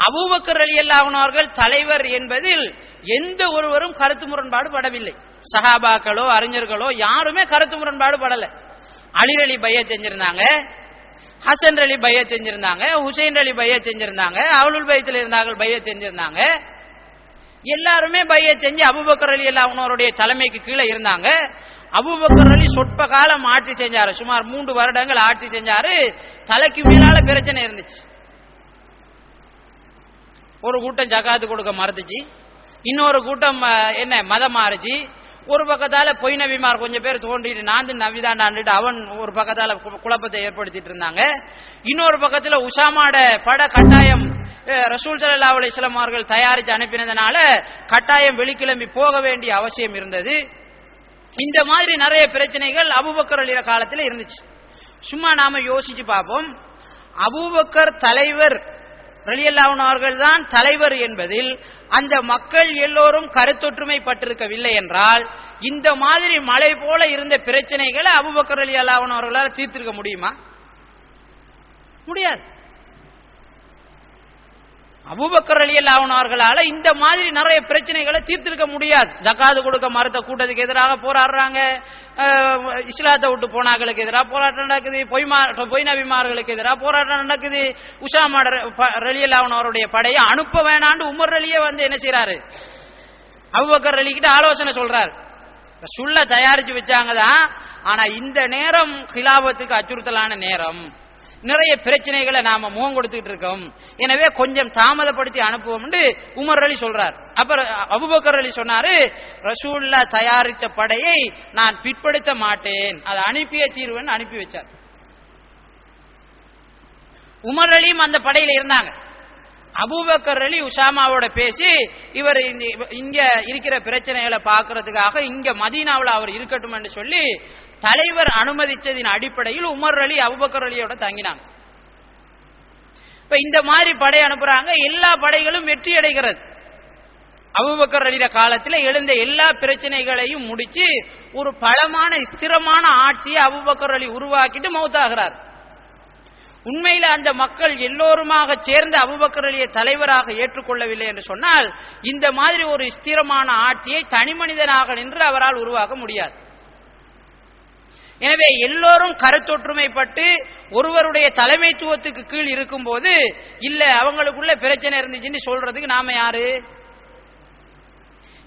அபூபக்கர் ரலியல்லாஹு அன்ஹு அவர்கள் தலைவர் என்பதில் எந்த ஒருவரும் கருத்து முரண்பாடு படவில்லை. சஹாபாக்களோ அறிஞர்களோ யாருமே கருத்து முரண்பாடு படல. அலி அலி பையத் செஞ்சிருந்தாங்க, ஹசன் அலி பையத் செஞ்சிருந்தாங்க, ஹுசைன் அலி பையத் செஞ்சிருந்தாங்க, அஹ்லுல் பைத்தில் இருந்தார்கள் பையத் செஞ்சிருந்தாங்க. எல்லாருமே பையத் செஞ்சு அபூபக்கர் ரலியல்லாஹு அன்ஹு அவருடைய தலைமைக்கு கீழே இருந்தாங்க. அபூபக்கர் அலி சொற்ப காலம் ஆட்சி செஞ்சாரு, சுமார் 3 வருடங்கள் ஆட்சி செஞ்சாரு. தலைக்கு மேலால பிரச்சனை இருந்துச்சு. ஒரு கூட்டம் ஜகாத்து கொடுக்க மறுத்துச்சு, இன்னொரு கூட்டம் என்ன மதம் மாறுச்சு. ஒரு பக்கத்தால பொய் நபிமார் கொஞ்சம் பேர் தோன்றிட்டு நான் நபிதாண்டான்ட்டு அவன் ஒரு பக்கத்தால குழப்பத்தை ஏற்படுத்திட்டு இருந்தாங்க. இன்னொரு பக்கத்துல உசாமாட பட கட்டாயம் ரசூல் ஸல்லல்லாஹு அலைஹி வஸல்லம் அவர்கள் தயாரித்து அனுப்பினதனால கட்டாயம் வெளிக்கிளம்பி போக வேண்டிய அவசியம் இருந்தது. இந்த மாதிரி நிறைய பிரச்சனைகள் அபூபக்கர் ரலியல்லாஹு காலத்தில் இருந்துச்சு. சும்மா நாம யோசிச்சு பார்ப்போம். அபூபக்கர் தலைவர் ரலியல்லாஹு அவர்கள் தான் தலைவர் என்பதில் அந்த மக்கள் எல்லோரும் கருத்தொற்றுமை பட்டிருக்கவில்லை என்றால் இந்த மாதிரி மலை போல இருந்த பிரச்சனைகளை அபூபக்கர் ரலியல்லாஹு அவர்களால் தீர்த்திருக்க முடியுமா? முடியாது. அபூபக்கர் ரலியல்லாஹு அவர்களால இந்த மாதிரி நிறைய பிரச்சனைகளை தீர்த்திருக்க முடியாது. ஜகாத் கொடுக்க மறுத்த கூட்டத்துக்கு எதிராக போராடுறாங்க, இஸ்லாத்தை விட்டு போனாக்களுக்கு எதிராக போராட்டம் நடக்குது, பொய் நபிமார்களுக்கு எதிராக போராட்டம் நடக்குது. உஸாமா ரலியல்லாஹு அவருடைய படையை அனுப்ப வேணாண்டு உமர் ரலியே வந்து என்ன செய்யறாரு, அபூபக்கர் ரலிகிட்ட ஆலோசனை சொல்றாரு. சொல்ல தயாரிச்சு வச்சாங்கதான். ஆனா இந்த நேரம் கிலாபத்துக்கு அச்சுறுத்தலான நேரம், நிறைய பிரச்சனைகளை நாம முகம் கொடுத்துட்டு இருக்கோம், எனவே கொஞ்சம் தாமதப்படுத்தி அனுப்புவோம் உமர் அலி சொல்றார். அப்புறம் அபூபக்கர் அலி சொன்னாரு, ரசூலுல்லாஹ் தயாரித்த படையை நான் பிற்படுத்த மாட்டேன், அதை அனுப்பிய தீர்வுன்னு அனுப்பி வச்சார். உமர் அலியும் அந்த படையில இருந்தாங்க. அபூபக்கர் அலி உஸாமாவோட பேசி இவர் இங்க இருக்கிற பிரச்சனைகளை பார்க்கறதுக்காக இங்க மதீனாவில் அவர் இருக்கட்டும் என்று சொல்லி தலைவர் அனுமதிச்சதின் அடிப்படையில் உமர் அலி அபூபக்கர் அலியோட தங்கினாங்க. இப்ப இந்த மாதிரி படை அனுப்புறாங்க, எல்லா படைகளும் வெற்றி அடைகிறது. அபூபக்கர் அலியோட காலத்தில் எழுந்த எல்லா பிரச்சனைகளையும் முடிச்சு ஒரு பலமான ஸ்திரமான ஆட்சியை அபூபக்கர் அலி உருவாக்கிட்டு மௌத்தாகிறார். உண்மையில அந்த மக்கள் எல்லோருமாக சேர்ந்து அபூபக்கர் அலியை தலைவராக ஏற்றுக்கொள்ளவில்லை என்று சொன்னால் இந்த மாதிரி ஒரு ஸ்திரமான ஆட்சியை தனி மனிதனாக நின்று அவரால் உருவாக்க முடியாது. எனவே எல்லோரும் கருத்தொற்றுமைப்பட்டு ஒருவருடைய தலைமைத்துவத்துக்கு கீழ் இருக்கும் போது இல்ல அவங்களுக்குள்ள பிரச்சனை இருந்துச்சுன்னு சொல்றதுக்கு நாம யாரு?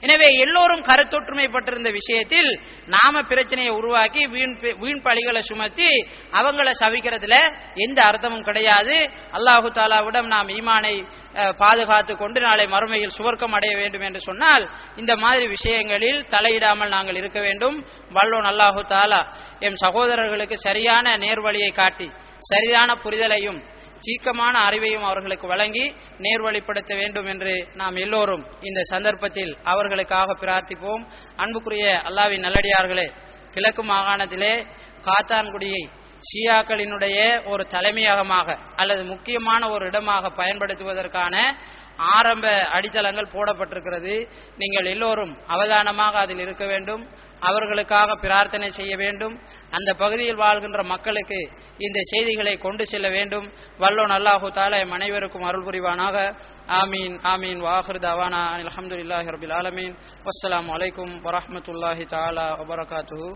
எனவே எல்லோரும் கருத்தொற்றுமைப்பட்டிருந்த விஷயத்தில் நாம பிரச்சனையை உருவாக்கி வீண் பழிகளை சுமத்தி அவங்கள சவிக்கிறதுல எந்த அர்த்தமும் கிடையாது. அல்லாஹு தாலாவிடம் நாம் ஈமானை பாதுகாத்து கொண்டு நாளை மறுமையில் சுவர்க்கம் அடைய வேண்டும் என்று சொன்னால் இந்த மாதிரி விஷயங்களில் தலையிடாமல் நாங்கள் இருக்க வேண்டும். வல்லோன் அல்லாஹு தாலா எம் சகோதரர்களுக்கு சரியான நேர்வழியை காட்டி சரியான புரிதலையும் சீக்கமான அறிவையும் அவர்களுக்கு வழங்கி நேர்வழிப்படுத்த வேண்டும் என்று நாம் எல்லோரும் இந்த சந்தர்ப்பத்தில் அவர்களுக்காக பிரார்த்திப்போம். அன்புக்குரிய அல்லாஹ்வின் நல்லடியார்களே, கிழக்கு மாகாணத்திலே காத்தான்குடியை ஷியாக்களினுடைய ஒரு தலைமையகமாக அல்லது முக்கியமான ஒரு இடமாக பயன்படுத்துவதற்கான ஆரம்ப அடித்தளங்கள் போடப்பட்டிருக்கிறது. நீங்கள் எல்லோரும் அவதானமாக அதில் இருக்க வேண்டும், அவர்களுக்காக பிரார்த்தனை செய்ய வேண்டும். அந்த பகுதியில் வாழ்கின்ற மக்களுக்கு இந்த செய்திகளை கொண்டு செல்ல வேண்டும். வல்லோன் அல்லாஹு தஆலா எம் அனைவருக்கும் அருள் புரிவானாக. ஆமீன் ஆமீன். வாஹிர் தவானா அல்ஹம்துலில்லாஹி ரப்பில் ஆலமீன். வஸ்ஸலாமு அலைக்கும் வரஹ்மத்துல்லாஹி தஆலா வபரகாத்துஹு.